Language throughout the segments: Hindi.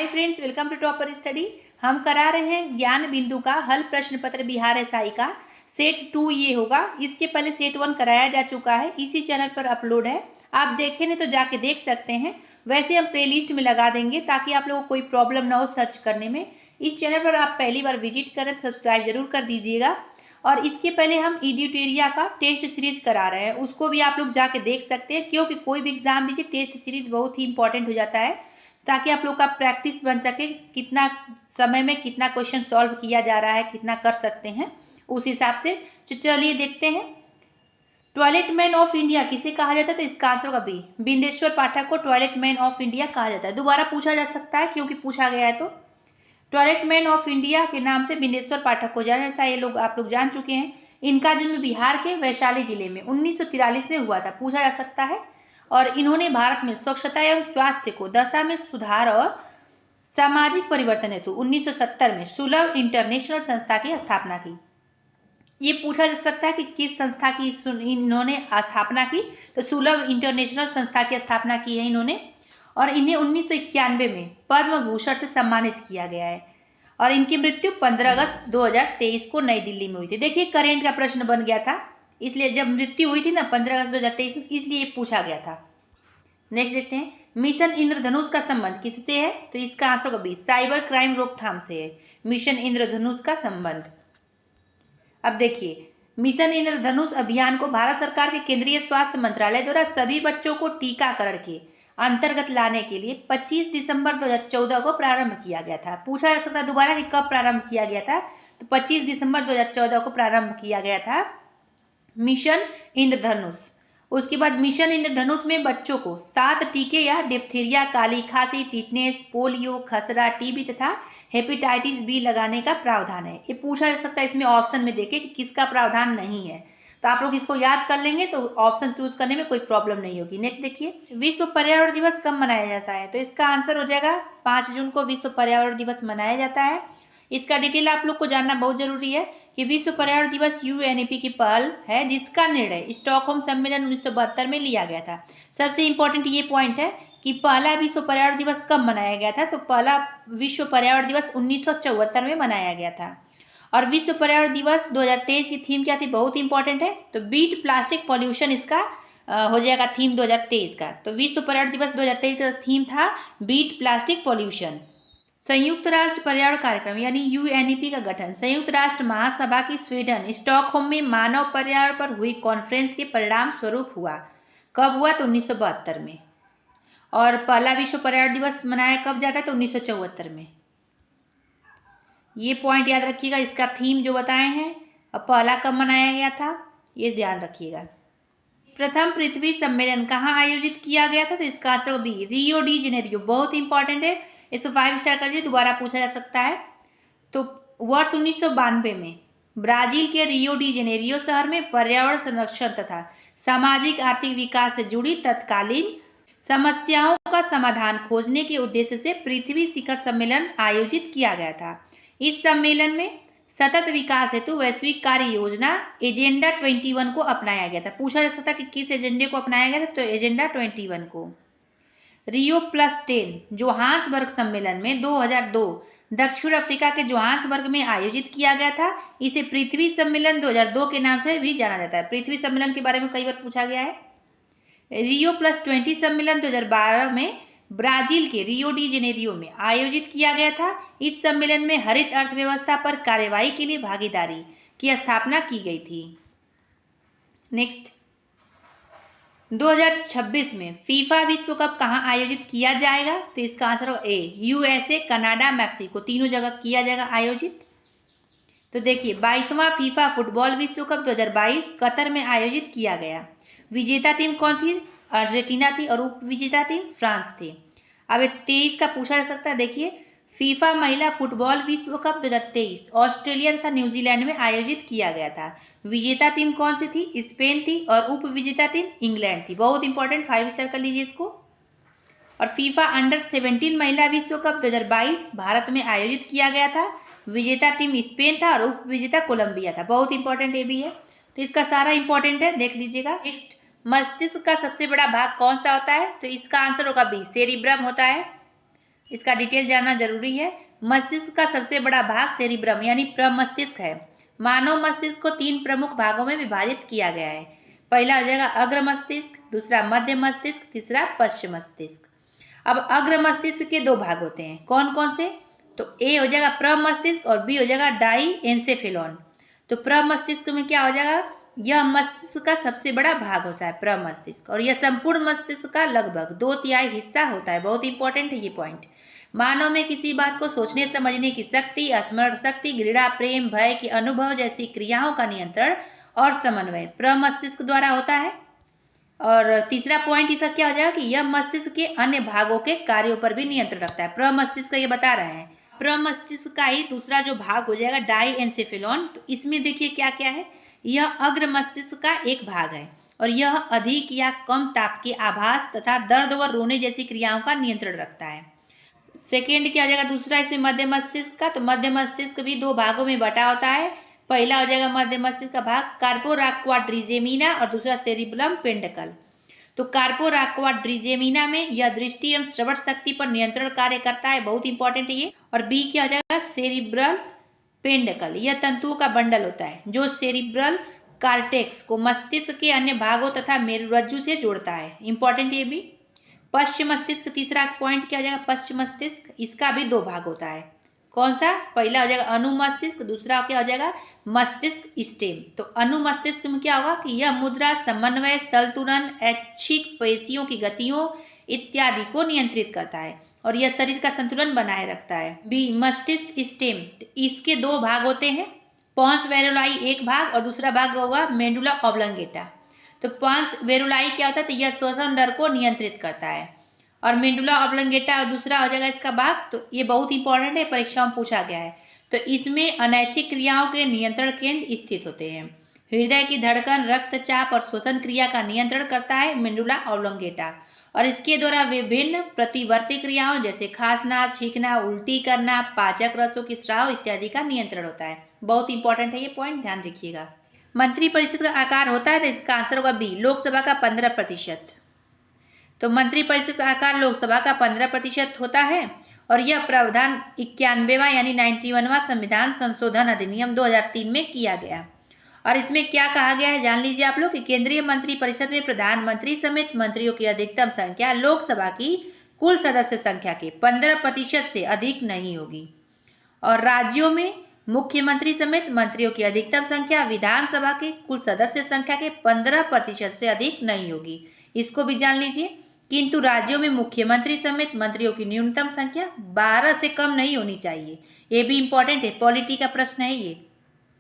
Friends, welcome to topper study. हम करा रहे हैं ज्ञान बिंदु का हल प्रश्न पत्र बिहार एसआई का सेट 2 ये होगा। इसके पहले सेट 1 कराया जा चुका है, इसी चैनल पर अपलोड है। आप देखे नहीं तो जाके देख सकते हैं। वैसे हम प्लेलिस्ट में लगा देंगे ताकि आप लोगों को कोई प्रॉब्लम ना हो सर्च करने में। इस चैनल पर आप पहली बार विजिट करें तो सब्सक्राइब जरूर कर दीजिएगा। और इसके पहले हम एडिटोरिया का टेस्ट सीरीज करा रहे हैं, उसको भी आप लोग जाके देख सकते हैं, क्योंकि कोई भी एग्जाम दीजिए टेस्ट सीरीज बहुत ही इंपॉर्टेंट हो जाता है, ताकि आप लोग का प्रैक्टिस बन सके। कितना समय में कितना क्वेश्चन सॉल्व किया जा रहा है, कितना कर सकते हैं, उस हिसाब से। चलिए देखते हैं। टॉयलेट मैन ऑफ इंडिया किसे कहा जाता है? तो इसका आंसर होगा बी, बिंदेश्वर पाठक को टॉयलेट मैन ऑफ इंडिया कहा जाता है। दोबारा पूछा जा सकता है क्योंकि पूछा गया है। तो टॉयलेट मैन ऑफ इंडिया के नाम से बिंदेश्वर पाठक को जाना जाता है। ये लोग आप लोग जान चुके हैं। इनका जन्म बिहार के वैशाली जिले में 1943 में हुआ था, पूछा जा सकता है। और इन्होंने भारत में स्वच्छता एवं स्वास्थ्य को दशा में सुधार और सामाजिक परिवर्तन हेतु 1970 में सुलभ इंटरनेशनल संस्था की स्थापना की। ये पूछा जा सकता है कि किस संस्था की इन्होंने स्थापना की? तो सुलभ इंटरनेशनल संस्था की स्थापना की है इन्होंने। और इन्हें 1991 में पद्म भूषण से सम्मानित किया गया है। और इनकी मृत्यु 15 अगस्त 2023 को नई दिल्ली में हुई थी। देखिए, करेंट का प्रश्न बन गया था, इसलिए जब मृत्यु हुई थी ना 15 अगस्त 2023 में, इसलिए पूछा गया था। नेक्स्ट देखते हैं, मिशन इंद्रधनुष का संबंध किससे है? तो इसका आंसर होगा बी, साइबर क्राइम रोकथाम से है मिशन इंद्रधनुष का संबंध। अब देखिए, मिशन इंद्रधनुष अभियान को भारत सरकार के केंद्रीय स्वास्थ्य मंत्रालय द्वारा सभी बच्चों को टीकाकरण के अंतर्गत लाने के लिए 25 दिसंबर 2014 को प्रारंभ किया गया था। पूछा जा सकता है दोबारा कि कब प्रारंभ किया गया था? तो 25 दिसंबर 2014 को प्रारंभ किया गया था मिशन इंद्रधनुष। उसके बाद मिशन इंद्रधनुष में बच्चों को 7 टीके या डिप्थीरिया, काली खांसी, टिटनेस, पोलियो, खसरा, टीबी तथा हेपेटाइटिस बी लगाने का प्रावधान है। ये पूछा जा सकता है इसमें ऑप्शन में देखे कि किसका प्रावधान नहीं है, तो आप लोग इसको याद कर लेंगे तो ऑप्शन चूज करने में कोई प्रॉब्लम नहीं होगी। नेक्स्ट देखिए, विश्व पर्यावरण दिवस कब मनाया जाता है? तो इसका आंसर हो जाएगा 5 जून को विश्व पर्यावरण दिवस मनाया जाता है। इसका डिटेल आप लोग को जानना बहुत जरूरी है कि विश्व पर्यावरण दिवस यूएनईपी की पहल है, जिसका निर्णय स्टॉकहोम सम्मेलन 1972 में लिया गया था। सबसे इंपॉर्टेंट ये पॉइंट है कि पहला विश्व पर्यावरण दिवस कब मनाया गया था? तो पहला विश्व पर्यावरण दिवस 1974 में मनाया गया था। और विश्व पर्यावरण दिवस 2023 की थीम क्या थी? बहुत इंपॉर्टेंट है, तो बीट प्लास्टिक पॉल्यूशन इसका हो जाएगा थीम 2023 का। तो विश्व पर्यावरण दिवस 2023 का थीम था बीट प्लास्टिक पॉल्यूशन। संयुक्त राष्ट्र पर्यावरण कार्यक्रम यानी यूएनईपी का गठन संयुक्त राष्ट्र महासभा की स्वीडन स्टॉकहोम में मानव पर्यावरण पर हुई कॉन्फ्रेंस के परिणाम स्वरूप हुआ। कब हुआ? तो 1972 में। और पहला विश्व पर्यावरण दिवस मनाया कब जाता है? तो 1974 में। ये पॉइंट याद रखिएगा। इसका थीम जो बताए हैं, अब पहला कब मनाया गया था ये ध्यान रखिएगा। प्रथम पृथ्वी सम्मेलन कहाँ आयोजित किया गया था? तो इसका answer B, Rio de Janeiro. बहुत इंपॉर्टेंट है, इसको 5 स्टार कर दीजिए, दोबारा पूछा जा सकता है। तो वर्ष 1992 में ब्राजील के रियो डी जेनेरियो शहर में पर्यावरण संरक्षण तथा सामाजिक आर्थिक विकास से जुड़ी तत्कालीन समस्याओं का समाधान खोजने के उद्देश्य से पृथ्वी शिखर सम्मेलन आयोजित किया गया था। इस सम्मेलन में सतत विकास हेतु वैश्विक कार्य योजना एजेंडा 21 को अपनाया गया था। पूछा जा सकता कि किस एजेंडे को अपनाया गया था? तो एजेंडा 21 को। रियो प्लस 10 जोहान्सबर्ग सम्मेलन में 2002 दक्षिण अफ्रीका के जोहान्सबर्ग में आयोजित किया गया था। इसे पृथ्वी सम्मेलन 2002 के नाम से भी जाना जाता है। पृथ्वी सम्मेलन के बारे में कई बार पूछा गया है। रियो प्लस 20 सम्मेलन 2012 में ब्राजील के रियो डी जेनेरियो में आयोजित किया गया था। इस सम्मेलन में हरित अर्थव्यवस्था पर कार्यवाही के लिए भागीदारी की स्थापना की गई थी। नेक्स्ट, 2026 में फीफा विश्व कप कहाँ आयोजित किया जाएगा? तो इसका आंसर हो ए, यूएसए, कनाडा, मैक्सिको, तीनों जगह किया जाएगा आयोजित। तो देखिए, 22वां फीफा फुटबॉल विश्व कप 2022 कतर में आयोजित किया गया। विजेता टीम कौन थी? अर्जेंटीना थी और उप विजेता टीम फ्रांस थी। अब 23 का पूछा जा सकता है। देखिए, फीफा महिला फुटबॉल विश्व कप 2023 ऑस्ट्रेलिया तथा न्यूजीलैंड में आयोजित किया गया था। विजेता टीम कौन सी थी? स्पेन थी और उप विजेता टीम इंग्लैंड थी। बहुत इंपॉर्टेंट, 5 स्टार कर लीजिए इसको। और फीफा अंडर 17 महिला विश्व कप 2022 भारत में आयोजित किया गया था। विजेता टीम स्पेन था और उप विजेता कोलंबिया था। बहुत इंपॉर्टेंट ये भी है, तो इसका सारा इंपॉर्टेंट है, देख लीजिएगा। नेक्स्ट, मस्तिष्क का सबसे बड़ा भाग कौन सा होता है? तो इसका आंसर होगा बी, सेरिब्रम होता है। इसका डिटेल जानना जरूरी है। मस्तिष्क का सबसे बड़ा भाग सेरिब्रम यानी प्रमस्तिष्क है। मानव मस्तिष्क को 3 प्रमुख भागों में विभाजित किया गया है। पहला हो जाएगा अग्र मस्तिष्क, दूसरा मध्य मस्तिष्क, तीसरा पश्च मस्तिष्क। अब अग्र मस्तिष्क के 2 भाग होते हैं, कौन कौन से? तो ए हो जाएगा प्रमस्तिष्क और बी हो जाएगा डाईएन्सेफेलॉन। तो प्रमस्तिष्क में क्या हो जाएगा? यह मस्तिष्क का सबसे बड़ा भाग होता है प्रमस्तिष्क, और यह संपूर्ण मस्तिष्क का लगभग 2/3 हिस्सा होता है। बहुत इंपॉर्टेंट है ये पॉइंट। मानव में किसी बात को सोचने समझने की शक्ति, स्मरण शक्ति, घृणा, प्रेम, भय के अनुभव जैसी क्रियाओं का नियंत्रण और समन्वय प्रमस्तिष्क द्वारा होता है। और तीसरा पॉइंट इसका क्या हो जाएगा कि यह मस्तिष्क के अन्य भागों के कार्यों पर भी नियंत्रण रखता है। प्रमस्तिष्क ये बता रहे हैं। प्रमस्तिष्क का ही दूसरा जो भाग हो जाएगा डाईएन्सेफेलॉन। तो इसमें देखिए क्या क्या है। यह अग्र मस्तिष्क का एक भाग है और यह अधिक या कम ताप के आभास तथा दर्द व रोने जैसी क्रियाओं का नियंत्रण रखता है। सेकेंड क्या हो जाएगा दूसरा इसे मध्य मस्तिष्क का। तो मध्य मस्तिष्क भी 2 भागों में बटा होता है। पहला हो जाएगा मध्य मस्तिष्क का भाग कार्पोराक्वाड्रिजेमिना और दूसरा सेरिबलम पेंडकल। तो कार्पोराक्वाड्रिजेमिना में यह दृष्टि एवं श्रवण शक्ति पर नियंत्रण कार्य करता है, बहुत इंपॉर्टेंट है ये। और बी क्या हो जाएगा सेरिब्रल पेंडकल। यह तंतुओं का बंडल होता है जो सेरिब्रल कार्टेक्स को मस्तिष्क के अन्य भागों तथा मेरुरज्जु से जोड़ता है, इंपॉर्टेंट ये भी। पश्चिम मस्तिष्क तीसरा पॉइंट क्या हो जाएगा पश्चिम मस्तिष्क। इसका भी 2 भाग होता है, कौन सा? पहला हो जाएगा अनुमस्तिष्क, दूसरा क्या हो जाएगा मस्तिष्क स्टेम। तो अनुमस्तिष्क में क्या होगा कि यह मुद्रा, समन्वय, संतुलन, ऐच्छिक पेशियों की गतियों इत्यादि को नियंत्रित करता है और यह शरीर का संतुलन बनाए रखता है। बी मस्तिष्क स्टेम, इसके 2 भाग होते हैं। पॉन्स वेरुलाई एक भाग और दूसरा भाग होगा मेडुला ऑब्लंगेटा। तो पॉन्स वेरुलाई क्या होता है? तो यह श्वसन दर को नियंत्रित करता है और मेडुला ऑब्लंगेटा दूसरा हो जाएगा इसका भाग। तो ये बहुत इंपॉर्टेंट है, परीक्षाओं में पूछा गया है। तो इसमें अनैच्छिक क्रियाओं के नियंत्रण केंद्र स्थित होते हैं। हृदय की धड़कन, रक्तचाप और श्वसन क्रिया का नियंत्रण करता है मेडुला ऑब्लंगेटा और इसके द्वारा विभिन्न प्रतिवर्ती क्रियाओं जैसे खांसना, छींकना, उल्टी करना, पाचक रसों की स्राव इत्यादि का नियंत्रण होता है। बहुत इंपॉर्टेंट है ये पॉइंट, ध्यान रखिएगा। मंत्रिपरिषद का आकार होता है तो इसका आंसर होगा बी लोकसभा का 15%। तो मंत्रिपरिषद का आकार लोकसभा का 15% होता है और यह प्रावधान 91वां यानी 91वां संविधान संशोधन अधिनियम 2003 में किया गया। और इसमें क्या कहा गया है जान लीजिए आप लोग कि केंद्रीय मंत्रिपरिषद में प्रधानमंत्री समेत मंत्रियों की अधिकतम संख्या लोकसभा की कुल सदस्य संख्या के 15% से अधिक नहीं होगी और राज्यों में मुख्यमंत्री समेत मंत्रियों की अधिकतम संख्या विधानसभा के कुल सदस्य संख्या के 15% से अधिक नहीं होगी। इसको भी जान लीजिए। किंतु राज्यों में मुख्यमंत्री समेत मंत्रियों की न्यूनतम संख्या 12 से कम नहीं होनी चाहिए। ये भी इंपॉर्टेंट है, पॉलिटी का प्रश्न है ये।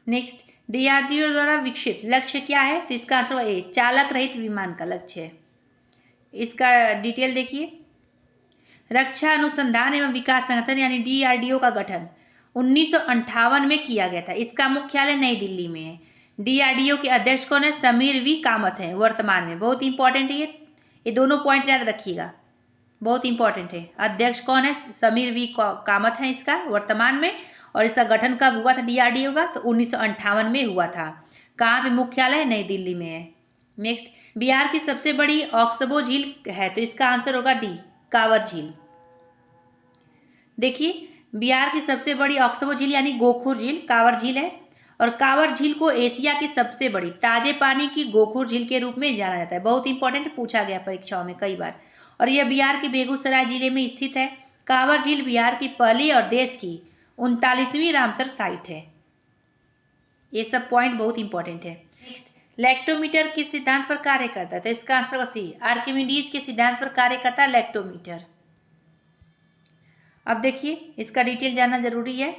नेक्स्ट, डीआरडीओ द्वारा विकसित लक्ष्य क्या है? तो इसका आंसर ए चालक रहित विमान का लक्ष्य है। इसका डिटेल देखिए। रक्षा अनुसंधान एवं विकास संगठन यानी डीआरडीओ का गठन 1958 में किया गया था। इसका मुख्यालय नई दिल्ली में है। डीआरडीओ के अध्यक्ष कौन है? समीर वी कामत हैं वर्तमान में। बहुत इंपॉर्टेंट है ये दोनों पॉइंट याद रखिएगा, बहुत इंपॉर्टेंट है। अध्यक्ष कौन है? समीर वी कामत है इसका वर्तमान में। और इसका गठन कब हुआ था डीआरडीओ का? तो 1958 में हुआ था। कहाँ पे मुख्यालय? नई दिल्ली में है। नेक्स्ट, बिहार की सबसे बड़ी ऑक्सबो झील है तो इसका आंसर होगा डी कांवर झील। देखिए, बिहार की सबसे बड़ी ऑक्सबो झील यानी गोखुर झील कांवर झील है और कांवर झील को एशिया की सबसे बड़ी ताजे पानी की गोखुर झील के रूप में जाना जाता है। बहुत इंपॉर्टेंट, पूछा गया परीक्षाओं में कई बार। और यह बिहार के बेगूसराय जिले में स्थित है। कांवर झील बिहार की पहली और देश की 39वीं रामसर साइट है। ये सब पॉइंट बहुत इंपॉर्टेंट है। नेक्स्ट, लैक्टोमीटर किस सिद्धांत पर कार्य करता है? तो इसका आंसर सी आर्किमिडीज के सिद्धांत पर कार्य करता है लैक्टोमीटर। अब देखिए, इसका डिटेल जानना जरूरी है।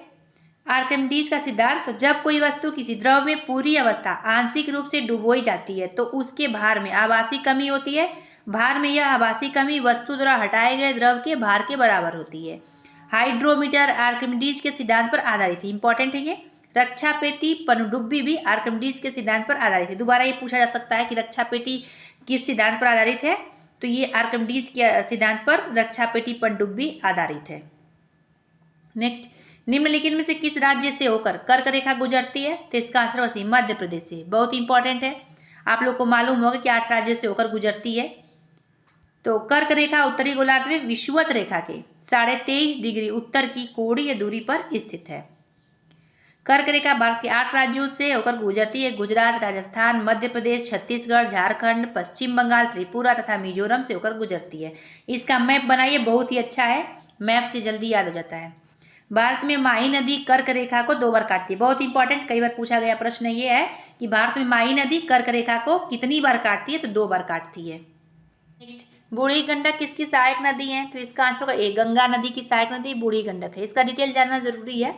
आर्किमिडीज का सिद्धांत, तो जब कोई वस्तु किसी द्रव में पूरी अवस्था आंशिक रूप से डुबोई जाती है तो उसके भार में आभासी कमी होती है। भार में यह आभासी कमी वस्तु द्वारा हटाए गए द्रव के भार के बराबर होती है। हाइड्रोमीटर आर्किमिडीज के सिद्धांत पर आधारित है, इंपॉर्टेंट है ये। रक्षा पेटी पनडुब्बी भी आर्किमिडीज के सिद्धांत पर आधारित है। दोबारा ये पूछा जा सकता है कि रक्षा पेटी किस सिद्धांत पर आधारित है? तो ये आर्किमिडीज के सिद्धांत पर रक्षा पेटी पनडुब्बी आधारित है। नेक्स्ट, निम्नलिखित में से किस राज्य से होकर कर्क रेखा गुजरती है? तो इसका आंसर वही मध्य प्रदेश से। बहुत इंपॉर्टेंट है, आप लोग को मालूम होगा कि 8 राज्यों से होकर गुजरती है। तो कर्क रेखा उत्तरी गोलार्ध में विषुवत रेखा के 23.5 डिग्री उत्तर की कोणीय दूरी पर स्थित है। कर्क रेखा भारत के 8 राज्यों से होकर गुजरती है। गुजरात, राजस्थान, मध्य प्रदेश, छत्तीसगढ़, झारखंड, पश्चिम बंगाल, त्रिपुरा तथा मिजोरम से होकर गुजरती है। इसका मैप बनाइए, बहुत ही अच्छा है, मैप से जल्दी याद हो जाता है। भारत में माही नदी कर्क रेखा को 2 बार काटती है। बहुत इंपॉर्टेंट, कई बार पूछा गया प्रश्न ये है कि भारत में माही नदी कर्क रेखा को कितनी बार काटती है, तो 2 बार काटती है। नेक्स्ट, बूढ़ी गंडक किसकी सहायक नदी है, तो इसका आंसर होगा ए, गंगा नदी की सहायक नदी बूढ़ी गंडक है। इसका डिटेल जानना जरूरी है।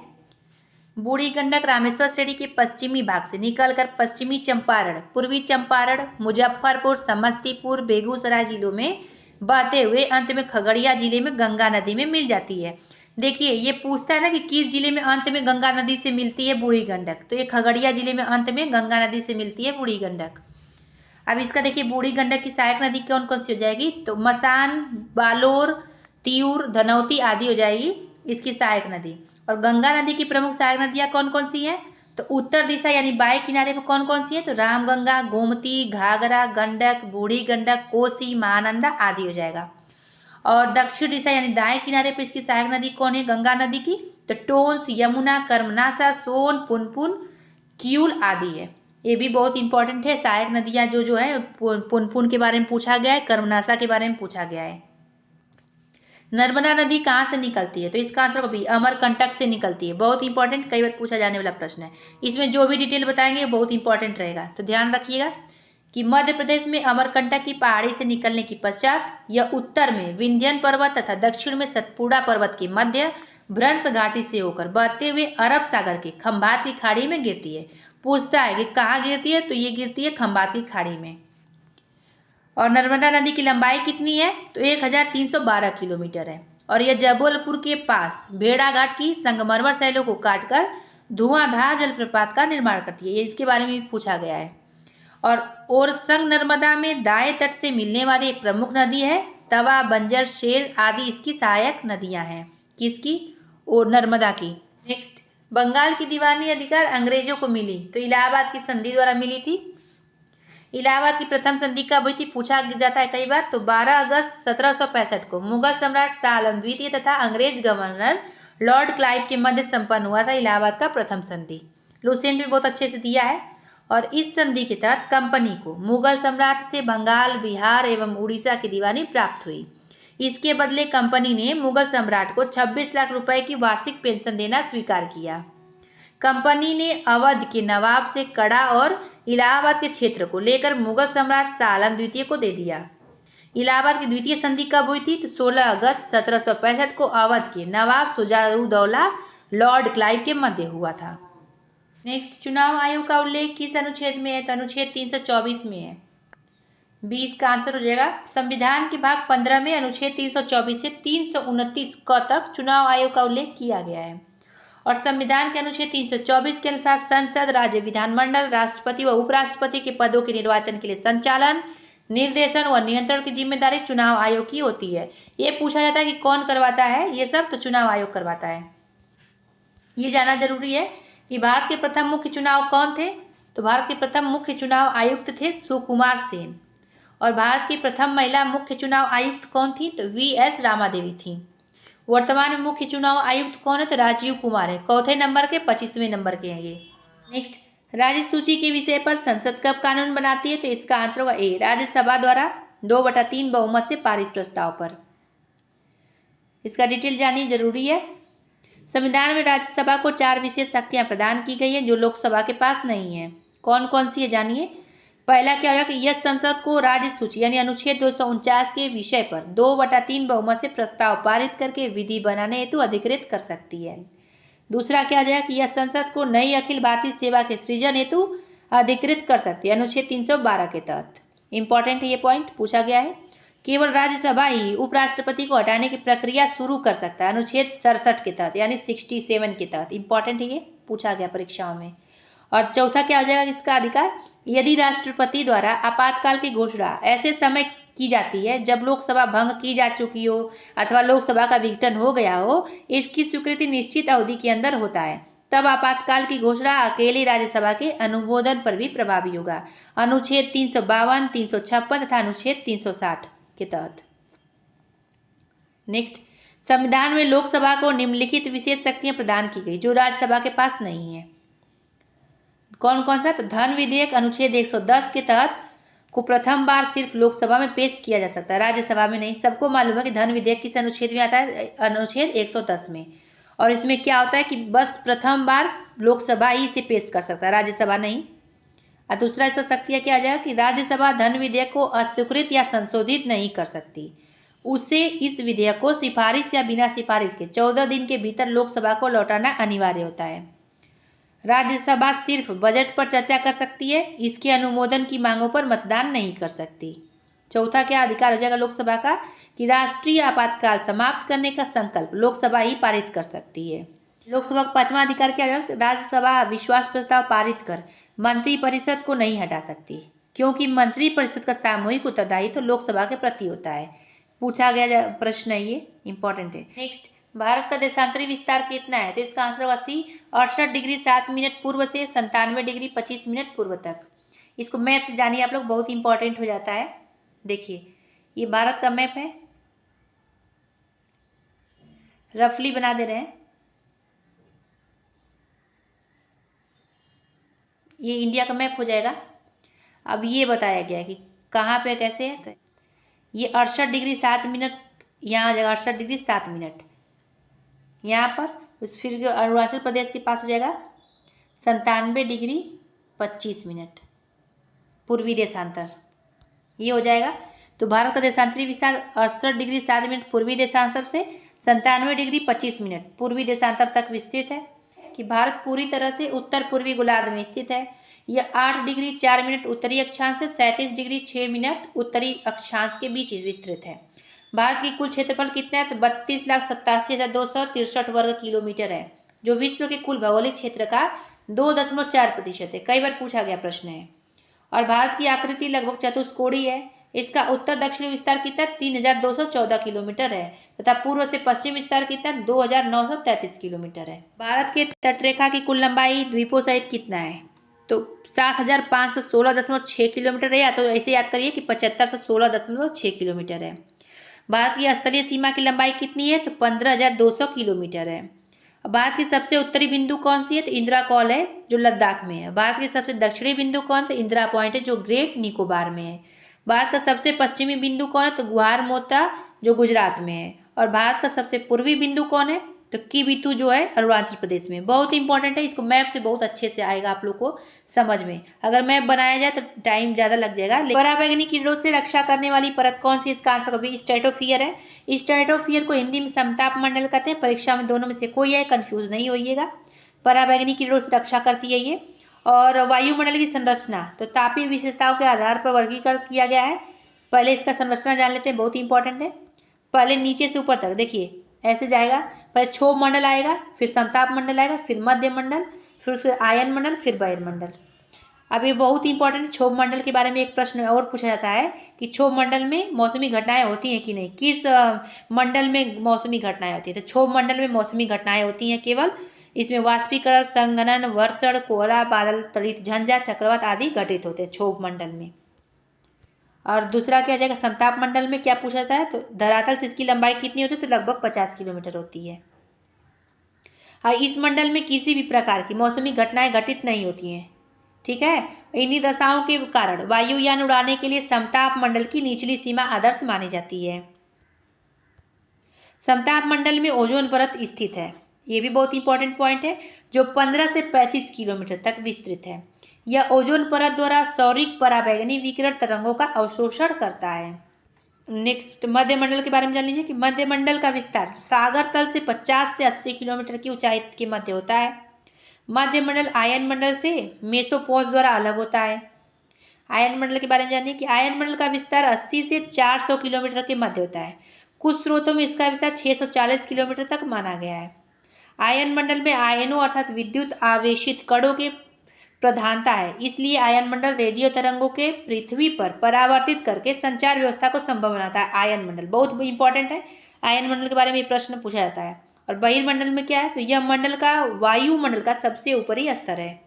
बूढ़ी गंडक रामेश्वर श्रेणी के पश्चिमी भाग से निकलकर पश्चिमी चंपारण, पूर्वी चंपारण, मुजफ्फरपुर, समस्तीपुर, बेगूसराय जिलों में बहते हुए अंत में खगड़िया जिले में गंगा नदी में मिल जाती है। देखिए, ये पूछता है ना कि किस जिले में अंत में गंगा नदी से मिलती है बूढ़ी गंडक, तो ये खगड़िया जिले में अंत में गंगा नदी से मिलती है बूढ़ी गंडक। अब इसका देखिए, बूढ़ी गंडक की सहायक नदी कौन कौन सी हो जाएगी, तो मसान, बालोर, तियूर, धनौती आदि हो जाएगी इसकी सहायक नदी। और गंगा नदी की प्रमुख सहायक नदियाँ कौन कौन सी हैं, तो उत्तर दिशा यानी बाएं किनारे पर कौन कौन सी है, तो रामगंगा, गोमती, घाघरा, गंडक, बूढ़ी गंडक, कोसी, महानंदा आदि हो जाएगा। और दक्षिण दिशा यानी दाएं किनारे पर इसकी सहायक नदी कौन है गंगा नदी की, तो टोंस, यमुना, कर्मनासा, सोन, पुनपुन, किऊल आदि है। ये भी बहुत इंपॉर्टेंट है। सहायक नदियाँ जो है, पुनपुन के बारे में पूछा गया है, कर्मनासा के बारे में पूछा गया है। नर्मदा नदी कहाँ से निकलती है, तो इसका आंसर भी अमरकंटक से निकलती है। बहुत इंपॉर्टेंट, कई बार पूछा जाने वाला प्रश्न है। इसमें जो भी डिटेल बताएंगे बहुत इंपॉर्टेंट रहेगा, तो ध्यान रखिएगा कि मध्य प्रदेश में अमरकंटक की पहाड़ी से निकलने के पश्चात यह उत्तर में विंध्यन पर्वत तथा दक्षिण में सतपुड़ा पर्वत के मध्य भ्रंश घाटी से होकर बहते हुए अरब सागर के खंभात की खाड़ी में गिरती है। पूछता है कि कहाँ गिरती है, तो ये गिरती है खंभात की खाड़ी में। और नर्मदा नदी की लंबाई कितनी है, तो 1312 किलोमीटर है। और यह जबलपुर के पास भेड़ाघाट की संगमरमर शैलों को काटकर धुआंधार जलप्रपात का निर्माण करती है। ये इसके बारे में भी पूछा गया है। और ओरसंग नर्मदा में दाएं तट से मिलने वाली एक प्रमुख नदी है। तवा, बंजर, शेर आदि इसकी सहायक नदियां हैं। किसकी, और नर्मदा की। नेक्स्ट, बंगाल की दीवानी अधिकार अंग्रेजों को मिली, तो इलाहाबाद की संधि द्वारा मिली थी। इलाहाबाद की प्रथम संधि कब हुई थी, पूछा जाता है कई बार, तो 12 अगस्त 1765 को मुगल सम्राट शाह आलम द्वितीय तथा अंग्रेज गवर्नर लॉर्ड क्लाइव के मध्य संपन्न हुआ था इलाहाबाद का प्रथम संधि। लुसेंट भी बहुत अच्छे से दिया है। और इस संधि के तहत कंपनी को मुगल सम्राट से बंगाल, बिहार एवं उड़ीसा की दीवानी प्राप्त हुई। इसके बदले कंपनी ने मुगल सम्राट को 26 लाख रुपए की वार्षिक पेंशन देना स्वीकार किया। कंपनी ने अवध के नवाब से कड़ा और इलाहाबाद के क्षेत्र को लेकर मुगल सम्राट शाह आलम द्वितीय को दे दिया। इलाहाबाद की द्वितीय संधि कब हुई थी, तो 16 अगस्त 1765 को अवध के नवाब शुजा-उद-दौला लॉर्ड क्लाइव के मध्य हुआ था। नेक्स्ट, चुनाव आयोग का उल्लेख किस अनुच्छेद में है, तो अनुच्छेद 324 में है। 20 का आंसर हो जाएगा। संविधान के भाग 15 में अनुच्छेद 324 से 329 क तक चुनाव आयोग का उल्लेख किया गया है। और संविधान के अनुच्छेद 324 के अनुसार संसद, राज्य विधानमंडल, राष्ट्रपति व उपराष्ट्रपति के पदों के निर्वाचन के लिए संचालन, निर्देशन व नियंत्रण की जिम्मेदारी चुनाव आयोग की होती है। ये पूछा जाता है कि कौन करवाता है ये सब, तो चुनाव आयोग करवाता है। ये जानना जरूरी है कि भारत के प्रथम मुख्य चुनाव कौन थे, तो भारत के प्रथम मुख्य चुनाव आयुक्त थे सुकुमार सेन। और भारत की प्रथम महिला मुख्य चुनाव आयुक्त कौन थी, तो वी.एस. रामादेवी थी। वर्तमान में मुख्य चुनाव आयुक्त कौन है, तो राजीव कुमार है। चौथे नंबर के 25वें नंबर के हैं ये। नेक्स्ट, राज्य सूची के विषय पर संसद कब कानून बनाती है, तो इसका आंसर होगा ए, राज्यसभा द्वारा 2/3 बहुमत से पारित प्रस्ताव पर। इसका डिटेल जाननी जरूरी है। संविधान में राज्यसभा को 4 विशेष शक्तियां प्रदान की गई हैं जो लोकसभा के पास नहीं है। कौन कौन सी है जानिए। पहला क्या होगा कि यह संसद को राज्य सूची यानी अनुच्छेद 249 के विषय पर 2/3 बहुमत से प्रस्ताव पारित करके विधि बनाने हेतु अधिकृत कर सकती है। दूसरा क्या हो जाएगा कि यह संसद को नई अखिल भारतीय सेवा के सृजन हेतु अधिकृत कर सकती है अनुच्छेद 312 के तहत। इंपॉर्टेंट है ये पॉइंट, पूछा गया है। केवल राज्यसभा ही उपराष्ट्रपति को हटाने की प्रक्रिया शुरू कर सकता है अनुच्छेद 67 के तहत यानी 67 के तहत। इंपॉर्टेंट है ये, पूछा गया परीक्षाओं में। और चौथा क्या हो जाएगा इसका अधिकार, यदि राष्ट्रपति द्वारा आपातकाल की घोषणा ऐसे समय की जाती है जब लोकसभा भंग की जा चुकी हो अथवा लोकसभा का विघटन हो गया हो, इसकी स्वीकृति निश्चित अवधि के अंदर होता है, तब आपातकाल की घोषणा अकेली राज्यसभा के अनुमोदन पर भी प्रभावी होगा अनुच्छेद 352, 356 तथा अनुच्छेद 360 के तहत। नेक्स्ट, संविधान में लोकसभा को निम्नलिखित विशेष शक्तियां प्रदान की गई जो राज्यसभा के पास नहीं है। कौन कौन सा? तो धन विधेयक अनुच्छेद 110 के तहत को प्रथम बार सिर्फ लोकसभा में पेश किया जा सकता है, राज्यसभा में नहीं। सबको मालूम है कि धन विधेयक किस अनुच्छेद में आता है? अनुच्छेद 110 में। और इसमें क्या होता है कि बस प्रथम बार लोकसभा ही इसे पेश कर सकता है, राज्यसभा नहीं। और दूसरा इसका शक्तियाँ क्या आ जाएगा कि राज्यसभा धन विधेयक को अस्वीकृत या संशोधित नहीं कर सकती। उससे इस विधेयक को सिफारिश या बिना सिफारिश के 14 दिन के भीतर लोकसभा को लौटाना अनिवार्य होता है। राज्यसभा सिर्फ बजट पर चर्चा कर सकती है, इसके अनुमोदन की मांगों पर मतदान नहीं कर सकती। चौथा क्या अधिकार हो जाएगा लोकसभा का कि राष्ट्रीय आपातकाल समाप्त करने का संकल्प लोकसभा ही पारित कर सकती है। लोकसभा का पांचवा अधिकार क्या है? राज्यसभा विश्वास प्रस्ताव पारित कर मंत्रिपरिषद को नहीं हटा सकती, क्योंकि मंत्रिपरिषद का सामूहिक उत्तरदायित्व तो लोकसभा के प्रति होता है। पूछा गया प्रश्न है, ये इंपॉर्टेंट है। नेक्स्ट, भारत का देशांतरी विस्तार कितना है? तो इसका आंसर 68 डिग्री 7 मिनट पूर्व से 97 डिग्री 25 मिनट पूर्व तक। इसको मैप से जानिए आप लोग, बहुत इंपॉर्टेंट हो जाता है। देखिए ये भारत का मैप है, रफली बना दे रहे हैं। ये इंडिया का मैप हो जाएगा। अब ये बताया गया कि कहाँ पे कैसे है। तो ये 68 डिग्री 7 मिनट यहाँ आ जाएगा, 68 डिग्री 7 मिनट यहाँ पर। फिर अरुणाचल प्रदेश के पास हो जाएगा 97 डिग्री 25 मिनट पूर्वी देशांतर, ये हो जाएगा। तो भारत का देशांतरी विस्तार 68 डिग्री 7 मिनट पूर्वी देशांतर से 97 डिग्री 25 मिनट पूर्वी देशांतर तक विस्तृत है। कि भारत पूरी तरह से उत्तर पूर्वी गोलार्ध में स्थित है। यह 8 डिग्री 4 मिनट उत्तरी अक्षांश से 37 डिग्री 6 मिनट उत्तरी अक्षांश के बीच विस्तृत है। भारत की कुल क्षेत्रफल कितना है? तो 32,87,263 वर्ग किलोमीटर है, जो विश्व के कुल भौगोलिक क्षेत्र का 2.4% है। कई बार पूछा गया प्रश्न है। और भारत की आकृति लगभग चतुष्कोणीय है। इसका उत्तर दक्षिणी विस्तार कितना? 3,214 किलोमीटर है तथा पूर्व से पश्चिम विस्तार कितना? 2,933 किलोमीटर है। भारत के तटरेखा की कुल लंबाई द्वीपों सहित कितना है? तो 7,516.6 किलोमीटर है, या तो ऐसे याद करिए कि 7516.6 किलोमीटर है। भारत की स्थलीय सीमा की लंबाई कितनी है? तो 15,200 किलोमीटर है। भारत की सबसे उत्तरी बिंदु कौन सी है? तो इंदिरा कॉल है, जो लद्दाख में है। भारत की सबसे दक्षिणी बिंदु कौन? तो इंदिरा पॉइंट है, जो ग्रेट निकोबार में है। भारत का सबसे पश्चिमी बिंदु कौन है? तो गुहार मोता, जो गुजरात में है। और भारत का सबसे पूर्वी बिंदु कौन है? तो किबिथु, जो है अरुणाचल प्रदेश में। बहुत इंपॉर्टेंट है, इसको मैप से बहुत अच्छे से आएगा आप लोग को समझ में। अगर मैप बनाया जाए तो टाइम ज़्यादा लग जाएगा। पराबैंगनी किरणों से रक्षा करने वाली परत कौन सी? इसका आंसर कभी स्ट्रेटोफियर है। स्ट्रेटोफियर को हिंदी में समताप मंडल कहते हैं। परीक्षा में दोनों में से कोई है, कंफ्यूज नहीं होइएगा। पराबैंगनी किरणों से रक्षा करती है ये। और वायुमंडल की संरचना तो तापीय विशेषताओं के आधार पर वर्गीकरण किया गया है। पहले इसका संरचना जान लेते हैं, बहुत इंपॉर्टेंट है। पहले नीचे से ऊपर तक देखिए ऐसे जाएगा। पहले क्षोभ मंडल आएगा, फिर समताप मंडल आएगा, फिर मध्य मंडल, फिर उसके आयन मंडल, फिर बहिर्मंडल। अब ये बहुत इंपॉर्टेंट है। क्षोभ मंडल के बारे में एक प्रश्न और पूछा जाता है कि क्षोभ मंडल में मौसमी घटनाएं होती हैं कि नहीं, किस मंडल में मौसमी घटनाएं होती है? तो क्षोभ मंडल में मौसमी घटनाएं होती हैं केवल। इसमें वाष्पीकरण, संघनन, वर्षण, कोहरा, बादल, तड़ित झंझा, चक्रवात आदि घटित होते हैं क्षोभ मंडल में। और दूसरा क्या जाएगा? समताप मंडल में क्या पूछा जाता है? तो धरातल से इसकी लंबाई कितनी होती है? तो लगभग 50 किलोमीटर होती है। हाँ, इस मंडल में किसी भी प्रकार की मौसमी घटनाएं घटित नहीं होती हैं। ठीक है। इन्हीं दशाओं के कारण वायुयान उड़ाने के लिए समताप मंडल की निचली सीमा आदर्श मानी जाती है। समताप मंडल में ओजोन परत स्थित है, ये भी बहुत इंपॉर्टेंट पॉइंट है, जो 15 से 35 किलोमीटर तक विस्तृत है। यह ओजोन परत द्वारा सौरिक पराबैंगनी विकिरण तरंगों का अवशोषण करता है। नेक्स्ट, मध्य मंडल के बारे में जान लीजिए कि मध्य मंडल का विस्तार सागर तल से 50 से 80 किलोमीटर की ऊंचाई के मध्य होता है। मध्य मंडल आयन मंडल से मेसोपोज द्वारा अलग होता है। आयन मंडल के बारे में जानिए कि आयन मंडल का विस्तार 80 से 400 किलोमीटर के मध्य होता है। कुछ स्रोतों में इसका विस्तार 640 किलोमीटर तक माना गया है। आयन मंडल में आयनों अर्थात विद्युत आवेशित कणों के प्रधानता है, इसलिए आयन मंडल रेडियो तरंगों के पृथ्वी पर परावर्तित करके संचार व्यवस्था को संभव बनाता है। आयन मंडल बहुत इंपॉर्टेंट है। आयन मंडल के बारे में प्रश्न पूछा जाता है। और बहिर्मंडल में क्या है? तो यह मंडल का वायुमंडल का सबसे ऊपरी स्तर है।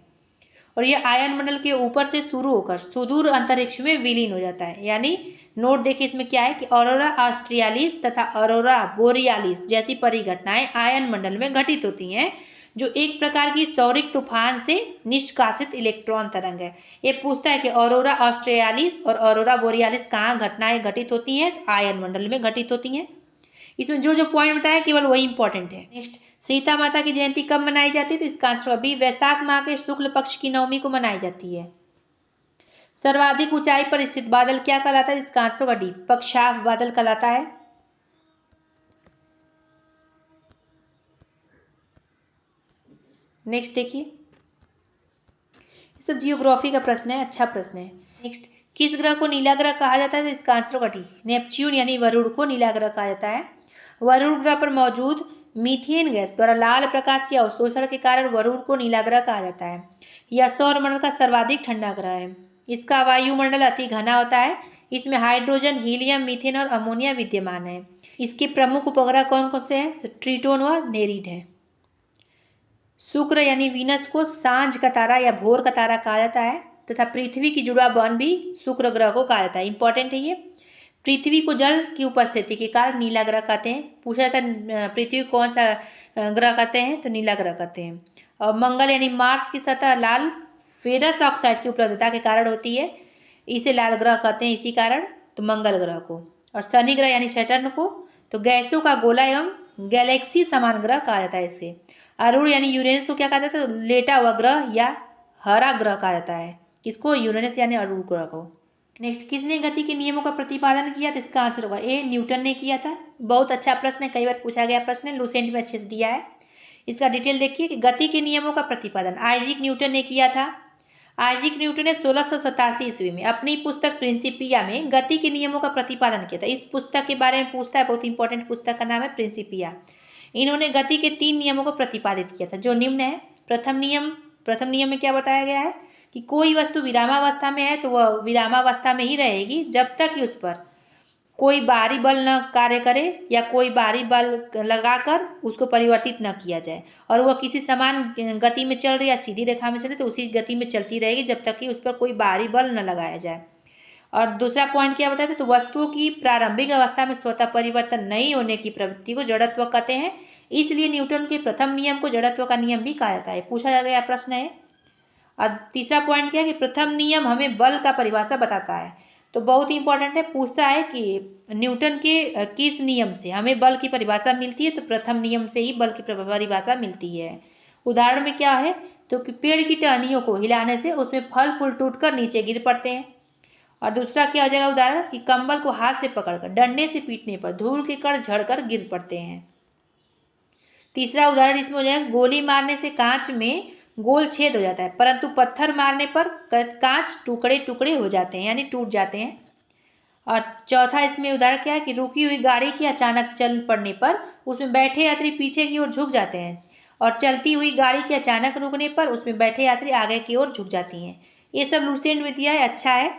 और यह आयन मंडल के ऊपर से शुरू होकर सुदूर अंतरिक्ष में विलीन हो जाता है। यानी नोट देखिए इसमें क्या है कि ऑरोरा ऑस्ट्रियालिस तथा ऑरोरा बोरियालिस जैसी परिघटनाएं आयन मंडल में घटित होती हैं, जो एक प्रकार की सौरिक तूफान से निष्कासित इलेक्ट्रॉन तरंग है। ये पूछता है कि ऑरोरा ऑस्ट्रियालिस और ऑरोरा बोरियालिस कहाँ घटनाएं घटित होती हैं, तो आयन मंडल में घटित होती हैं। इसमें जो जो पॉइंट बताया केवल वही इंपॉर्टेंट है। नेक्स्ट, सीता माता की जयंती कब मनाई जाती है, तो इसका आंसर अभी वैशाख माह के शुक्ल पक्ष की नवमी को मनाई जाती है। सर्वाधिक ऊंचाई पर स्थित बादल क्या कहलाता है, इसका आंसर होगा डी, पक्षाघ बादल कहलाता है। नेक्स्ट देखिए, सब जियोग्राफी का प्रश्न है, अच्छा प्रश्न है। नेक्स्ट, किस ग्रह को नीला ग्रह कहा जाता है, तो इसका आंसर होगा डी, नेपच्यून यानी वरुण को नीला ग्रह कहा जाता है। वरुण ग्रह पर मौजूद मीथेन गैस द्वारा लाल प्रकाश के अवशोषण के कारण वरुण को नीला ग्रह कहा जाता है। यह सौरमंडल का सर्वाधिक ठंडा ग्रह है। इसका वायुमंडल अति घना होता है। इसमें हाइड्रोजन, हीलियम, मीथेन और अमोनिया विद्यमान है। इसके प्रमुख उपग्रह कौन कौन से हैं, तो ट्रिटोन व नेरीड है। शुक्र यानी वीनस को सांझ का तारा या भोर का तारा कहा जाता है तथा पृथ्वी की जुड़वा बन भी शुक्र ग्रह को कहा जाता है। इंपॉर्टेंट है ये। पृथ्वी को जल की उपस्थिति के कारण नीला ग्रह कहते हैं। पूछा जाता है पृथ्वी को कौन सा ग्रह कहते हैं, तो नीला ग्रह कहते हैं। और मंगल यानी मार्स की सतह लाल फेरस ऑक्साइड की उपलब्धता के कारण होती है, इसे लाल ग्रह कहते हैं इसी कारण, तो मंगल ग्रह को। और शनि ग्रह यानी सैटर्न को तो गैसों का गोला एवं गैलेक्सी समान ग्रह कहा जाता है इसे। अरुण यानी यूरेनस को क्या कहा जाता है, तो लेटा हुआ ग्रह या हरा ग्रह कहा जाता है। किसको, यूरेनस यानी अरुण ग्रह को। नेक्स्ट, किसने गति के नियमों का प्रतिपादन किया, तो इसका आंसर होगा ए, न्यूटन ने किया था। बहुत अच्छा प्रश्न है, कई बार पूछा गया प्रश्न है, लूसेंट में अच्छे से दिया है। इसका डिटेल देखिए कि गति के नियमों का प्रतिपादन आइजैक न्यूटन ने किया था। आइजैक न्यूटन ने 1687 ईस्वी में अपनी पुस्तक प्रिंसिपिया में गति के नियमों का प्रतिपादन किया था। इस पुस्तक के बारे में पूछता है, बहुत इंपॉर्टेंट पुस्तक का नाम है प्रिंसिपिया। इन्होंने गति के 3 नियमों को प्रतिपादित किया था, जो निम्न है। प्रथम नियम में क्या बताया गया है कि कोई वस्तु विरामावस्था में है तो वह विरामावस्था में ही रहेगी जब तक कि उस पर कोई बाहरी बल न कार्य करे या कोई बाहरी बल लगाकर उसको परिवर्तित न किया जाए, और वह किसी समान गति में चल रही या सीधी रेखा में चले तो उसी गति में चलती रहेगी जब तक कि उस पर कोई बाहरी बल न लगाया जाए। और दूसरा पॉइंट क्या बताया था, तो वस्तुओं की प्रारंभिक अवस्था में स्वतः परिवर्तन नहीं होने की प्रवृत्ति को जड़त्व कहते हैं, इसलिए न्यूटन के प्रथम नियम को जड़त्व का नियम भी कहा जाता है। पूछा गया प्रश्न है। और तीसरा पॉइंट क्या है कि प्रथम नियम हमें बल का परिभाषा बताता है, तो बहुत ही इंपॉर्टेंट है। पूछता है कि न्यूटन के किस नियम से हमें बल की परिभाषा मिलती है, तो प्रथम नियम से ही बल की परिभाषा मिलती है। उदाहरण में क्या है, तो कि पेड़ की टहनियों को हिलाने से उसमें फल फूल टूटकर नीचे गिर पड़ते हैं। और दूसरा क्या हो जाएगा उदाहरण, कि कंबल को हाथ से पकड़कर डंडे से पीटने पर धूल के कण झड़कर गिर पड़ते हैं। तीसरा उदाहरण इसमें हो जाएगा, गोली मारने से कांच में गोल छेद हो जाता है, परंतु पत्थर मारने पर कांच टुकड़े टुकड़े हो जाते हैं यानी टूट जाते हैं। और चौथा इसमें उदाहरण क्या है कि रुकी हुई गाड़ी के अचानक चल पड़ने पर उसमें बैठे यात्री पीछे की ओर झुक जाते हैं, और चलती हुई गाड़ी के अचानक रुकने पर उसमें बैठे यात्री आगे की ओर झुक जाती हैं। ये सब लूसेंट में दिया है, अच्छा है,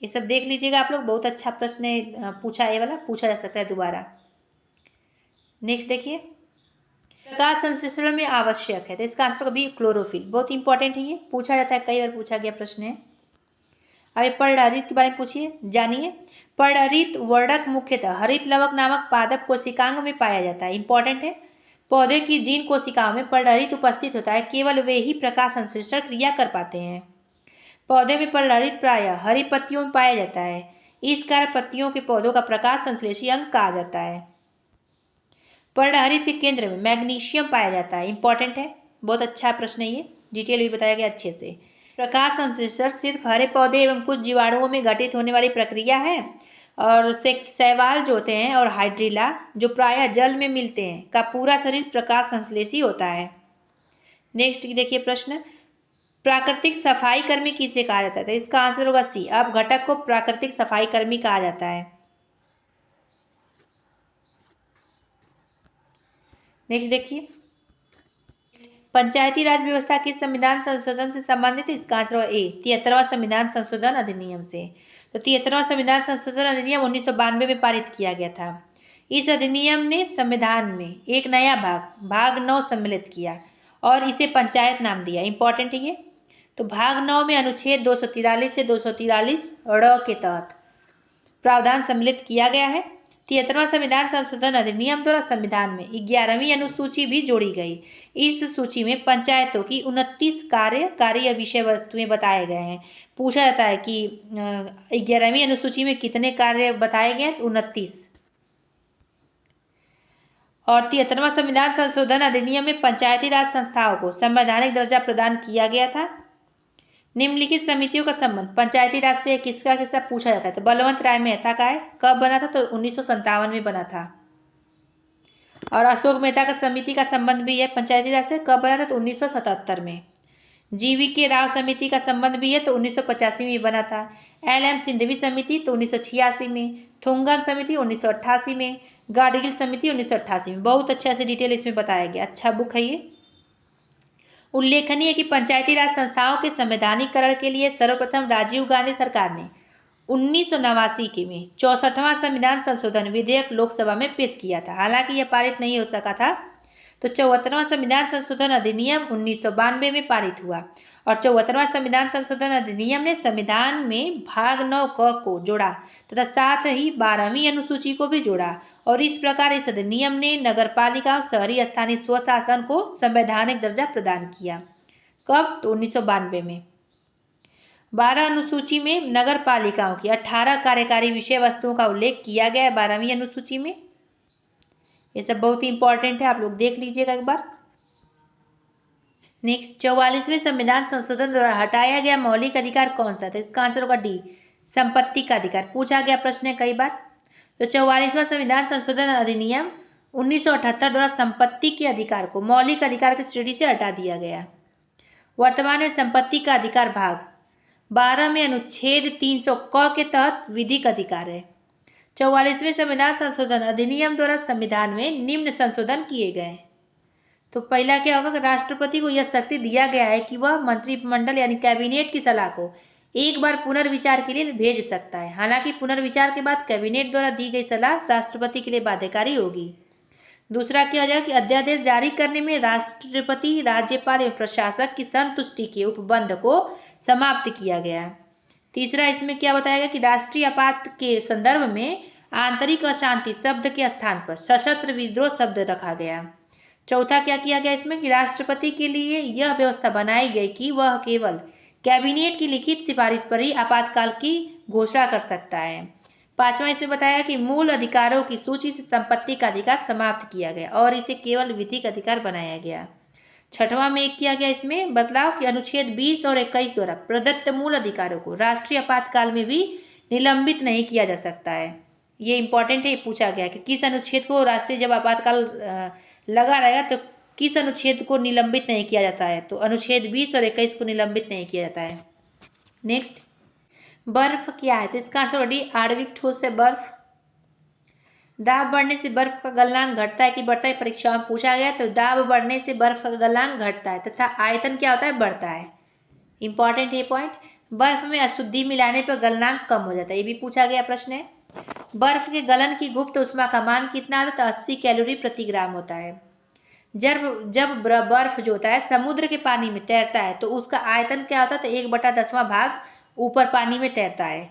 ये सब देख लीजिएगा आप लोग। बहुत अच्छा प्रश्न है, पूछा ये वाला पूछा जा सकता है दोबारा। नेक्स्ट देखिए, प्रकाश संश्लेषण में आवश्यक है, तो इसका आंसर भी क्लोरोफिल। बहुत इंपॉर्टेंट है, ये पूछा जाता है, कई बार पूछा गया प्रश्न है। अब पर्णहरित के बारे में पूछिए, जानिए। पर्णहरित वर्णक मुख्यतः हरित लवक नामक पादप कोशिकांग में पाया जाता है। इंपॉर्टेंट है। पौधे की जिन कोशिकाओं में पर्णहरित उपस्थित होता है केवल वे ही प्रकाश संश्लेषण क्रिया कर पाते हैं। पौधे में पर्णहरित प्रायः हरी पत्तियों में पाया जाता है, इस कारण पत्तियों के पौधों का प्रकाश संश्लेषी अंग कहा जाता है। पर्णहरित के केंद्र में मैग्नीशियम पाया जाता है। इंपॉर्टेंट है, बहुत अच्छा प्रश्न है, ये डिटेल भी बताया गया अच्छे से। प्रकाश संश्लेषण सिर्फ हरे पौधे एवं कुछ जीवाणुओं में घटित होने वाली प्रक्रिया है, और शैवाल जो होते हैं और हाइड्रिला जो प्रायः जल में मिलते हैं का पूरा शरीर प्रकाश संश्लेषी होता है। नेक्स्ट देखिए प्रश्न, प्राकृतिक सफाई कर्मी किसे कहा जाता है, तो इसका आंसर होगा सी, अब घटक को प्राकृतिक सफाई कर्मी कहा जाता है। नेक्स्ट देखिए, पंचायती राज व्यवस्था किस संविधान संशोधन से संबंधित है, इसका आंसर होगा ए, 73वां संविधान संशोधन अधिनियम से। तो 73वां संविधान संशोधन अधिनियम 1992 में पारित किया गया था। इस अधिनियम ने संविधान में एक नया भाग 9 सम्मिलित किया और इसे पंचायत नाम दिया। इंपॉर्टेंट है ये। तो भाग 9 में अनुच्छेद 243 से 243 ड़ के तहत प्रावधान सम्मिलित किया गया है। 73वां संविधान संशोधन अधिनियम द्वारा संविधान में 11वीं अनुसूची भी जोड़ी गई। इस सूची में पंचायतों की 29 कार्य या विषय वस्तुएं बताए गए हैं। पूछा जाता है कि 11वीं अनुसूची में कितने कार्य बताए गए? 29। और 73वां संविधान संशोधन अधिनियम में पंचायती राज संस्थाओं को संवैधानिक दर्जा प्रदान किया गया था। निम्नलिखित समितियों का संबंध पंचायती राज से किसका किसका पूछा जाता है? तो बलवंत राय मेहता का है। कब बना था? तो 1957 में बना था। और अशोक मेहता का समिति का संबंध भी है पंचायती राज से। कब बना था? तो 1977 में। GV.K. राव समिति का संबंध भी है तो 1985 में बना था। LM सिंधवी समिति तो 1986 में। थुंगन समिति 1988 में। गाडगिल समिति 1988 में। बहुत अच्छा से डिटेल इसमें बताया गया। अच्छा बुक है ये। उल्लेखनीय है कि पंचायती राज संस्थाओं के संवैधानिकरण के लिए सर्वप्रथम राजीव गांधी सरकार ने 1989 के में 64वां संविधान संशोधन विधेयक लोकसभा में पेश किया था। हालांकि यह पारित नहीं हो सका था। तो 74वां संविधान संशोधन अधिनियम 1992 में पारित हुआ और 74वां संविधान संशोधन अधिनियम ने संविधान में भाग 9 क को जोड़ा तथा साथ ही 12वीं अनुसूची को भी जोड़ा और इस प्रकार इस अधिनियम ने नगरपालिका और शहरी स्थानीय स्वशासन को संवैधानिक दर्जा प्रदान किया। कब? तो 1992 में। 12 अनुसूची में नगर पालिकाओं की 18 कार्यकारी विषय वस्तुओं का उल्लेख किया गया है 12वीं अनुसूची में। ये सब बहुत ही इंपॉर्टेंट है, आप लोग देख लीजिएगा एक बार। नेक्स्ट, 44वें संविधान संशोधन द्वारा हटाया गया मौलिक अधिकार कौन सा था? इसका आंसर होगा डी, संपत्ति का अधिकार। पूछा गया प्रश्न है कई बार। तो 44वां संविधान संशोधन अधिनियम 1978 द्वारा संपत्ति के अधिकार को मौलिक अधिकार की श्रेणी से हटा दिया गया। वर्तमान में संपत्ति का अधिकार भाग 12 में अनुच्छेद 300 क के तहत विधिक अधिकार है। 44वें संविधान संशोधन अधिनियम द्वारा संविधान में निम्न संशोधन किए गए। तो पहला क्या होगा कि राष्ट्रपति को यह शक्ति दिया गया है कि वह मंत्रिमंडल यानी कैबिनेट की सलाह को एक बार पुनर्विचार के लिए भेज सकता है। हालांकि पुनर्विचार के बाद कैबिनेट द्वारा दी गई सलाह राष्ट्रपति के लिए बाध्यकारी होगी। दूसरा क्या हो जाएगा कि अध्यादेश जारी करने में राष्ट्रपति, राज्यपाल एवं प्रशासक की संतुष्टि के उपबंध को समाप्त किया गया। तीसरा इसमें क्या बताया गया कि राष्ट्रीय आपात के संदर्भ में आंतरिक अशांति शब्द के स्थान पर सशस्त्र विद्रोह शब्द रखा गया। चौथा क्या किया गया इसमें कि राष्ट्रपति के लिए यह व्यवस्था बनाई गई कि वह केवल कैबिनेट की लिखित सिफारिश पर ही आपातकाल की घोषणा कर सकता है। पांचवा इसमें बताया कि मूल अधिकारों की सूची से संपत्ति का अधिकार समाप्त किया गया और इसे केवल विधिक अधिकार बनाया गया। छठवां में किया गया इसमें बदलाव कि अनुच्छेद 20 और 21 द्वारा प्रदत्त मूल अधिकारों को राष्ट्रीय आपातकाल में भी निलंबित नहीं किया जा सकता है। ये इंपॉर्टेंट है, पूछा गया कि किस अनुच्छेद को राष्ट्रीय जब आपातकाल लगा रहेगा तो किस अनुच्छेद को निलंबित नहीं किया जाता है? तो अनुच्छेद 20 और 21 को निलंबित नहीं किया जाता है। नेक्स्ट, बर्फ क्या है? तो इसका आंसर डी, आणविक ठोस है बर्फ। दाब बढ़ने से बर्फ का गलनांक घटता है कि बढ़ता है? परीक्षा में पूछा गया। तो दाब बढ़ने से बर्फ का गलनांक घटता है तथा आयतन क्या होता है? बढ़ता है। इंपॉर्टेंट ये पॉइंट। बर्फ में अशुद्धि मिलाने पर गलनांक कम हो जाता है, ये भी पूछा गया प्रश्न है। बर्फ के गलन की गुप्त ऊष्मा का मान कितना होता है? 80 कैलोरी प्रति ग्राम होता है। जब बर्फ जो होता है समुद्र के पानी में तैरता है तो उसका आयतन क्या होता है? तो 1/10वां भाग ऊपर पानी में तैरता है।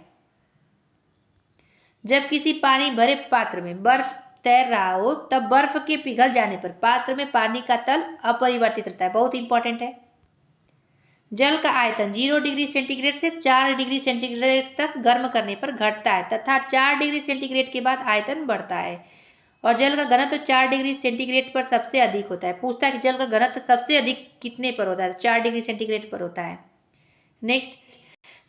जब किसी पानी भरे पात्र में बर्फ तैर रहा हो तब बर्फ के पिघल जाने पर पात्र में पानी का तल अपरिवर्तित रहता है। बहुत इंपॉर्टेंट है। जल का आयतन 0 डिग्री सेंटीग्रेड से 4 डिग्री सेंटीग्रेड तक गर्म करने पर घटता है तथा 4 डिग्री सेंटीग्रेड के बाद आयतन बढ़ता है। और जल का घनत्व 4 डिग्री सेंटीग्रेड पर सबसे अधिक होता है। पूछता है कि जल का घनत्व सबसे अधिक कितने पर होता है? 4 डिग्री सेंटीग्रेड पर होता है। नेक्स्ट,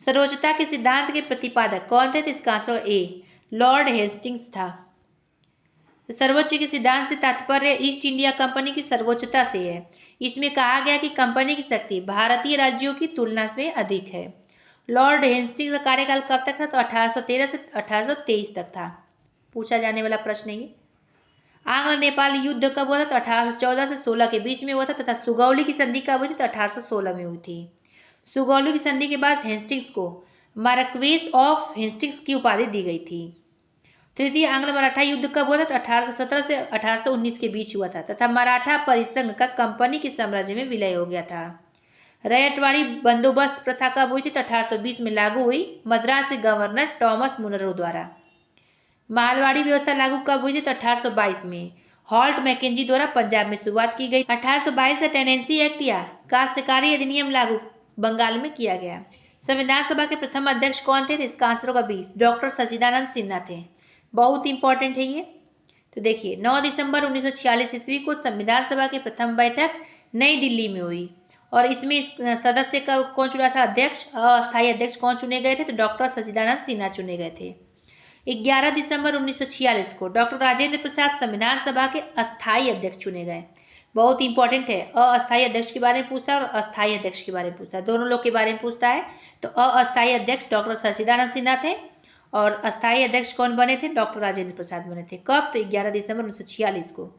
सर्वोच्चता के सिद्धांत के प्रतिपादक कौन थे? तो इसका आंसर ए, लॉर्ड हेस्टिंग्स था। सर्वोच्च के सिद्धांत से तात्पर्य ईस्ट इंडिया कंपनी की सर्वोच्चता से है। इसमें कहा गया कि कंपनी की शक्ति भारतीय राज्यों की तुलना में अधिक है। लॉर्ड हेस्टिंग्स का कार्यकाल कब तक था? तो 1813 से 1823 तक था। पूछा जाने वाला प्रश्न है। आंग्ल नेपाल युद्ध कब हुआ था? तो 1814 से 16 के बीच में हुआ था तथा सुगौली की संधि कब हुई थी? तो 1816 में हुई थी। सुगौली की संधि के बाद हेस्टिंग्स को मार्क्वेस ऑफ हेस्टिंग्स की उपाधि दी गई थी। तृतीय आंग्ल मराठा युद्ध कब हुआ था? तो 1817 से 1819 के बीच हुआ था तथा मराठा परिसंघ का कंपनी के साम्राज्य में विलय हो गया था। रैयतवाड़ी बंदोबस्त प्रथा कब हुई थी? तो 1820 में लागू हुई, मद्रास के गवर्नर टॉमस मुनरो द्वारा। मालवाड़ी व्यवस्था लागू कब हुई थी? तो 1822 में हॉल्ट मैकेंजी द्वारा पंजाब में शुरुआत की गई। 1822 का टेनेंसी एक्ट या काश्तकारी अधिनियम लागू बंगाल में किया गया। संविधान सभा के प्रथम अध्यक्ष कौन थे? तो इसका आंसर होगा 20, डॉक्टर सच्चिदानंद सिन्हा थे। बहुत इंपॉर्टेंट है ये। तो देखिए 9 दिसंबर 1946 ईस्वी को संविधान सभा की प्रथम बैठक नई दिल्ली में हुई और इसमें सदस्य का कौन चुना था? अध्यक्ष, अस्थायी अध्यक्ष कौन चुने गए थे? तो डॉक्टर सच्चिदानंद सिन्हा चुने गए थे। 11 दिसंबर 1946 को डॉक्टर राजेंद्र प्रसाद संविधान सभा के अस्थायी अध्यक्ष चुने गए। बहुत इंपॉर्टेंट है, अस्थायी अध्यक्ष के बारे में पूछता है और अस्थायी अध्यक्ष के बारे में पूछता है, दोनों लोग के बारे में पूछता है। तो अस्थायी अध्यक्ष डॉक्टर सच्चिदानंद सिन्हा थे और अस्थायी अध्यक्ष कौन बने थे? डॉक्टर राजेंद्र प्रसाद बने थे। कब? तो 11 दिसंबर 1946 को।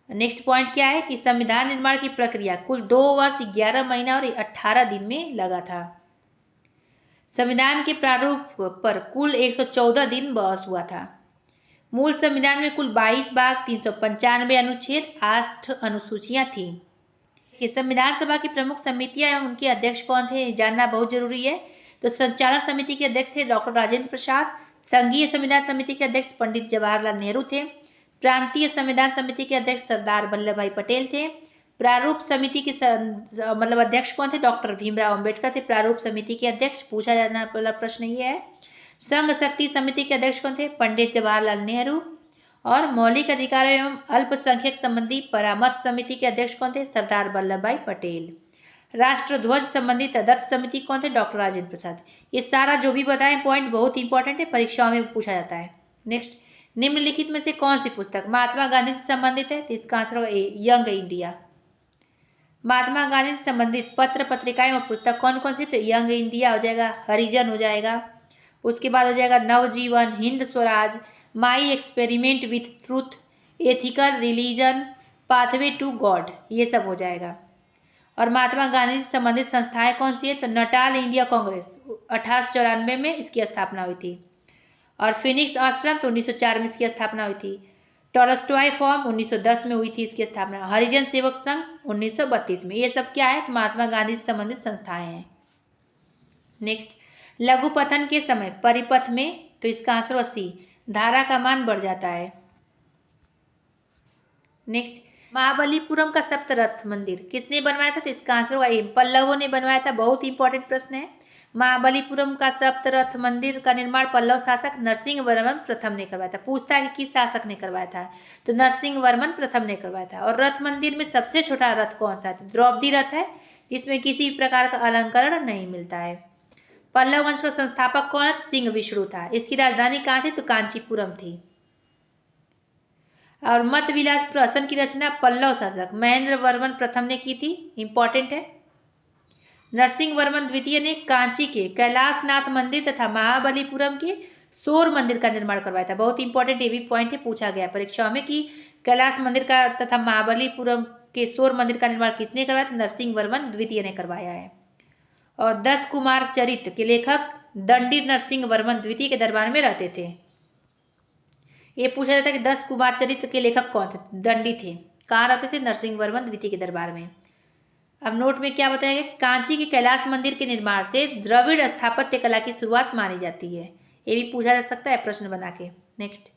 नेक्स्ट पॉइंट क्या है कि संविधान निर्माण की प्रक्रिया कुल 2 वर्ष 11 महीना और 18 दिन में लगा था। संविधान के प्रारूप पर कुल 114 दिन बहस हुआ था। मूल संविधान में कुल 22 भाग, 395 अनुच्छेद, 8 अनुसूचियां थीं। संविधान सभा की प्रमुख समितियां एवं उनके अध्यक्ष कौन थे? जानना बहुत जरूरी है। तो संचालन समिति के अध्यक्ष थे डॉक्टर राजेंद्र प्रसाद। संघीय संविधान समिति के अध्यक्ष पंडित जवाहरलाल नेहरू थे। प्रांतीय संविधान समिति के अध्यक्ष सरदार वल्लभ भाई पटेल थे। प्रारूप समिति के मतलब अध्यक्ष कौन थे? डॉक्टर भीमराव अंबेडकर थे प्रारूप समिति के अध्यक्ष। पूछा जाने वाला प्रश्न ये है। संघ शक्ति समिति के अध्यक्ष कौन थे? पंडित जवाहरलाल नेहरू। और मौलिक अधिकार एवं अल्पसंख्यक संबंधी परामर्श समिति के अध्यक्ष कौन थे? सरदार वल्लभ भाई पटेल। राष्ट्रध्वज संबंधी तदर्थ समिति कौन थे? डॉक्टर राजेंद्र प्रसाद। ये सारा जो भी बताएं पॉइंट बहुत इंपॉर्टेंट है, परीक्षाओं में पूछा जाता है। नेक्स्ट, निम्नलिखित में से कौन सी पुस्तक महात्मा गांधी से संबंधित है? तो इसका आंसर होगा ए, यंग इंडिया। महात्मा गांधी से संबंधित पत्र पत्रिकाएं और पुस्तक कौन कौन सी? तो यंग इंडिया हो जाएगा, हरिजन हो जाएगा, उसके बाद हो जाएगा Navjivan, Hind Swaraj, my experiment with truth, ethical religion, pathway to God, ये सब हो जाएगा। और महात्मा गांधी से संबंधित संस्थाएं कौन सी है? तो नटाल इंडिया कांग्रेस 1894 में इसकी स्थापना हुई थी। और फिनिक्स आश्रम तो 1904 में इसकी स्थापना हुई थी। टॉलस्टॉय फॉर्म 1910 में हुई थी इसकी स्थापना। हरिजन सेवक संघ 1932 में। ये सब क्या है? तो महात्मा गांधी से संबंधित संस्थाएं हैं। नेक्स्ट, लघुपथन के समय परिपथ में, तो इसका आंसर 80, धारा का मान बढ़ जाता है। नेक्स्ट, महाबलीपुरम का सप्तरथ मंदिर किसने बनवाया था? तो इसका आंसर होगा ए, पल्लवों ने बनवाया था। बहुत इंपॉर्टेंट प्रश्न है। महाबलीपुरम का सप्तरथ मंदिर का निर्माण पल्लव शासक नरसिंह वर्मन प्रथम ने करवाया था। पूछता है कि किस शासक ने करवाया था? तो नरसिंह वर्मन प्रथम ने करवाया था। और रथ मंदिर में सबसे छोटा रथ कौन सा है? द्रौपदी रथ है, जिसमें किसी प्रकार का अलंकरण नहीं मिलता है। पल्लव वंश का संस्थापक कौन है? सिंह विष्णु था। इसकी राजधानी कहाँ थी? तो कांचीपुरम थी। और मत विलास प्रहसन की रचना पल्लव शासक महेंद्र वर्मन प्रथम ने की थी। इंपॉर्टेंट है। नरसिंह वर्मन द्वितीय ने कांची के कैलाशनाथ मंदिर तथा महाबलीपुरम के शोर मंदिर का निर्माण करवाया था। बहुत इंपॉर्टेंट ये भी पॉइंट है, पूछा गया परीक्षाओं में कि कैलाश मंदिर का तथा महाबलीपुरम के शोर मंदिर का निर्माण किसने करवाया? तो नरसिंह वर्मन द्वितीय ने करवाया है। और 10 कुमार चरित्र के लेखक दंडी नरसिंह वर्मन द्वितीय के दरबार में रहते थे। ये पूछा जाता है कि 10 कुमार चरित्र के लेखक कौन थे? दंडी थे। कहाँ रहते थे? नरसिंह वर्मन द्वितीय के दरबार में। अब नोट में क्या बताया गया? कांची के कैलाश मंदिर के निर्माण से द्रविड़ स्थापत्य कला की शुरुआत मानी जाती है। ये भी पूछा जा सकता है प्रश्न बना के। नेक्स्ट,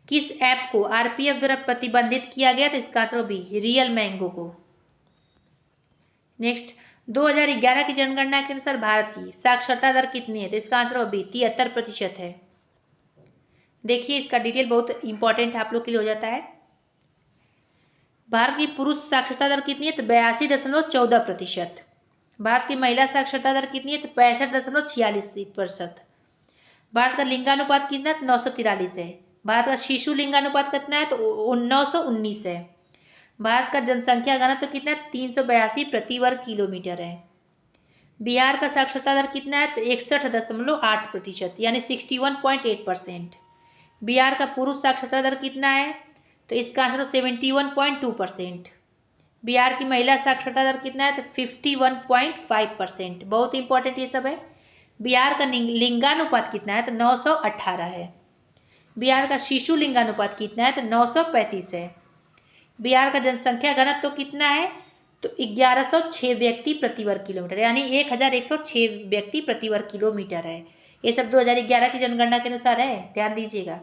किस ऐप को आरपीएफ द्वारा प्रतिबंधित किया गया? तो इसका आंसर बी, रियल मैंगो को। नेक्स्ट, 2011 की जनगणना के अनुसार भारत की साक्षरता दर कितनी है? तो इसका आंसर बी, 73% है। देखिए इसका डिटेल बहुत इंपॉर्टेंट आप लोग के लिए हो जाता है। भारत की पुरुष साक्षरता दर कितनी है? तो 82.14%। भारत की महिला साक्षरता दर कितनी है? तो 65.46%। भारत का लिंगानुपात कितना है? तो 943 है। भारत का शिशु लिंगानुपात कितना है? तो 919 है। भारत का जनसंख्या घनत्व तो कितना है? 382 प्रति वर्ग किलोमीटर है। बिहार का साक्षरता दर कितना है? तो 61.8%, यानी 61.8%। बिहार का पुरुष साक्षरता दर कितना है? तो इसका आंसर 71.2%। बिहार की महिला साक्षरता दर कितना है? तो 51.5%। बहुत इंपॉर्टेंट ये सब है। बिहार का लिंगानुपात कितना है? तो 918 है। बिहार का शिशु लिंगानुपात कितना है? तो 935 है। बिहार का जनसंख्या घनत्व तो कितना है? तो 1106 व्यक्ति प्रति वर्ग किलोमीटर, यानी 1106 व्यक्ति प्रति वर्ग किलोमीटर है। ये सब 2011 की जनगणना के अनुसार है, ध्यान दीजिएगा।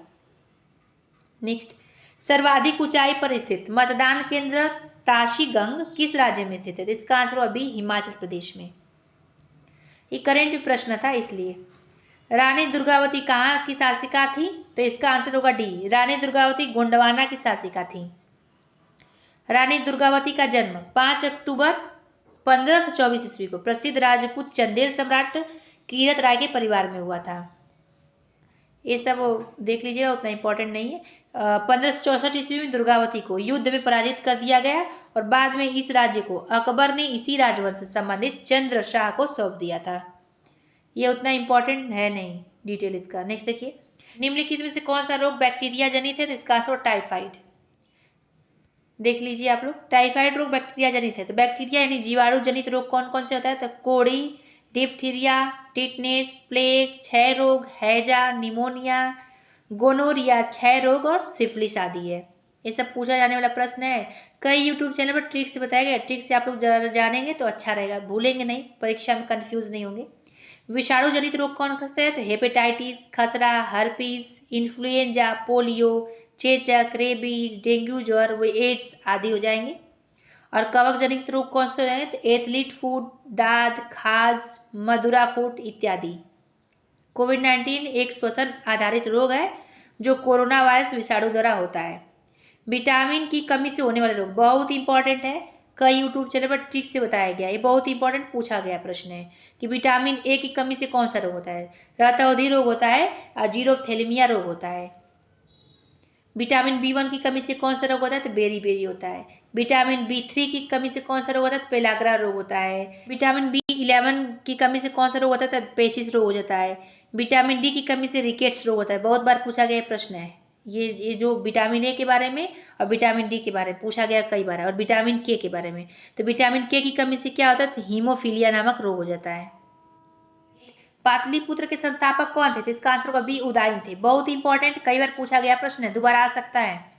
नेक्स्ट, सर्वाधिक ऊंचाई पर स्थित मतदान केंद्र ताशीगंग किस राज्य में स्थित है? तो इसका आंसर अभी हिमाचल प्रदेश में। ये करेंट प्रश्न था इसलिए। रानी दुर्गावती कहाँ की शासिका थी? तो इसका आंसर होगा डी, रानी दुर्गावती गोंडवाना की शासिका थी। रानी दुर्गावती का जन्म 5 अक्टूबर 1524 ईस्वी को प्रसिद्ध राजपूत चंदेल सम्राट कीरत राय के परिवार में हुआ था। ये सब देख लीजिएगा, उतना इंपॉर्टेंट नहीं है। 1564 ईस्वी में दुर्गावती को युद्ध में पराजित कर दिया गया और बाद में इस राज्य को अकबर ने इसी राजवंश से संबंधित चंद्र शाह को सौंप दिया था। ये उतना इंपॉर्टेंट है नहीं डिटेल इसका। नेक्स्ट देखिए, निम्नलिखित में से कौन सा रोग बैक्टीरिया जनित है? तो इसका आंसर टाइफाइड। देख लीजिए आप लोग, टाइफाइड रोग बैक्टीरिया जनित है। तो बैक्टीरिया यानी जीवाणु जनित रोग कौन कौन से होता है? तो कोड़ी, डिप्थीरिया, टिटनेस, प्लेग, क्षय रोग, हैजा, निमोनिया, गोनोरिया, क्षय रोग और सिफिलिस आदि है। ये सब पूछा जाने वाला प्रश्न है। कई यूट्यूब चैनल पर ट्रिक से बताया गया, ट्रिक से आप लोग जानेंगे तो अच्छा रहेगा, भूलेंगे नहीं, परीक्षा में कंफ्यूज नहीं होंगे। विषाणु जनित रोग कौन कौन से है? तो हेपेटाइटिस, खसरा, हर्पीस, इन्फ्लुएंजा, पोलियो, चेचक, रेबीज, डेंगू ज्वर, वो एड्स आदि हो जाएंगे। और कवक जनित रोग कौन से हो जाएंगे? तो एथलीट फूट, दाद, खाज, मधुरा फूट इत्यादि। कोविड-19 एक श्वसन आधारित रोग है जो कोरोना वायरस विषाणु द्वारा होता है। विटामिन की कमी से होने वाले रोग बहुत इंपॉर्टेंट है, कई यूट्यूब चैनल पर ट्रिक से बताया गया। ये बहुत इंपॉर्टेंट पूछा गया प्रश्न है कि विटामिन ए की कमी से कौन सा रोग होता है? रक्तअवधि रोग होता है, अजीरोथैलेमिया रोग होता है। विटामिन B1 की कमी से कौन सा रोग होता है? तो बेरी होता है। विटामिन B3 की कमी से कौन सा रोग होता है? तो पेलाग्रा रोग होता है। विटामिन B11 की कमी से कौन सा रोग होता है? तो पेचिस रोग हो जाता है। विटामिन डी की कमी से रिकेट्स रोग होता है। बहुत बार पूछा गया प्रश्न है ये जो विटामिन ए के बारे में और विटामिन डी के बारे में पूछा गया कई बार, और विटामिन के बारे में। तो विटामिन के की कमी से क्या होता है? तो हीमोफीलिया नामक रोग हो जाता है। पाटलिपुत्र के संस्थापक कौन थे? तो इसका आंसर होगा बी, उदयन थे। बहुत इंपॉर्टेंट, कई बार पूछा गया प्रश्न है, दोबारा आ सकता है।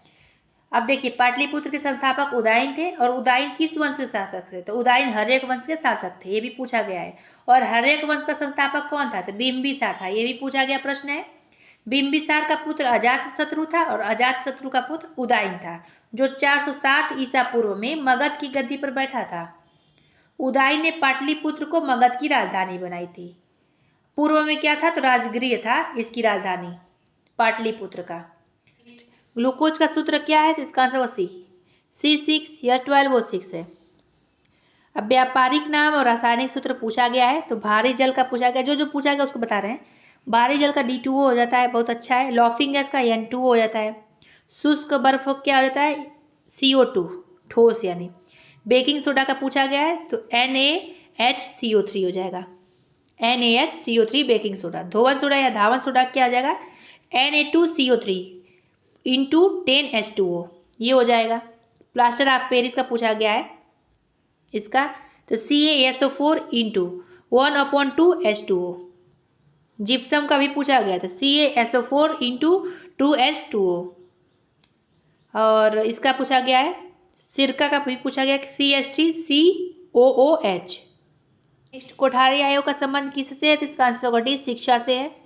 अब देखिए, पाटलिपुत्र के संस्थापक उदयन थे, और उदयन किस वंश के शासक थे? तो उदयन हर्यक वंश के शासक थे, ये भी पूछा गया है। और हर्यक वंश का संस्थापक कौन था? तो बिंबिसार था, ये भी पूछा गया प्रश्न है। बिंबिसार का पुत्र अजातशत्रु था और अजातशत्रु का पुत्र उदयन था, जो 460 ईसा पूर्व में मगध की गद्दी पर बैठा था। उदयन ने पाटलिपुत्र को मगध की राजधानी बनाई थी। पूर्व में क्या था? तो राजगृह था इसकी राजधानी पाटलिपुत्र का। ग्लूकोज का सूत्र क्या है? तो इसका आंसर C6 या 12O6 है। अब व्यापारिक नाम और रासायनिक सूत्र पूछा गया है, तो भारी जल का पूछा गया, जो पूछा गया उसको बता रहे हैं। भारी जल का D2O हो जाता है, बहुत अच्छा है। लॉफिंग गैस का N2O हो जाता है। शुष्क बर्फ क्या हो जाता है? CO2, ठोस यानी। बेकिंग सोडा का पूछा गया है, तो NaHCO3 हो जाएगा, NaHCO3 बेकिंग सोडा। धोवन सोडा या धावन सोडा क्या हो जाएगा? Na2CO3 इंटू 10H2O, ये हो जाएगा। प्लास्टर ऑफ पेरिस का पूछा गया है इसका, तो CaSO4 इंटू 1/2H2O। जिप्सम का भी पूछा गया था, CaSO4 इंटू 2H2O। और इसका पूछा गया है, सिरका का भी पूछा गया, CH3COOH। नेक्स्ट, कोठारी आयोग का संबंध किससे है? तो इसका आंसर होगा डी, शिक्षा से है।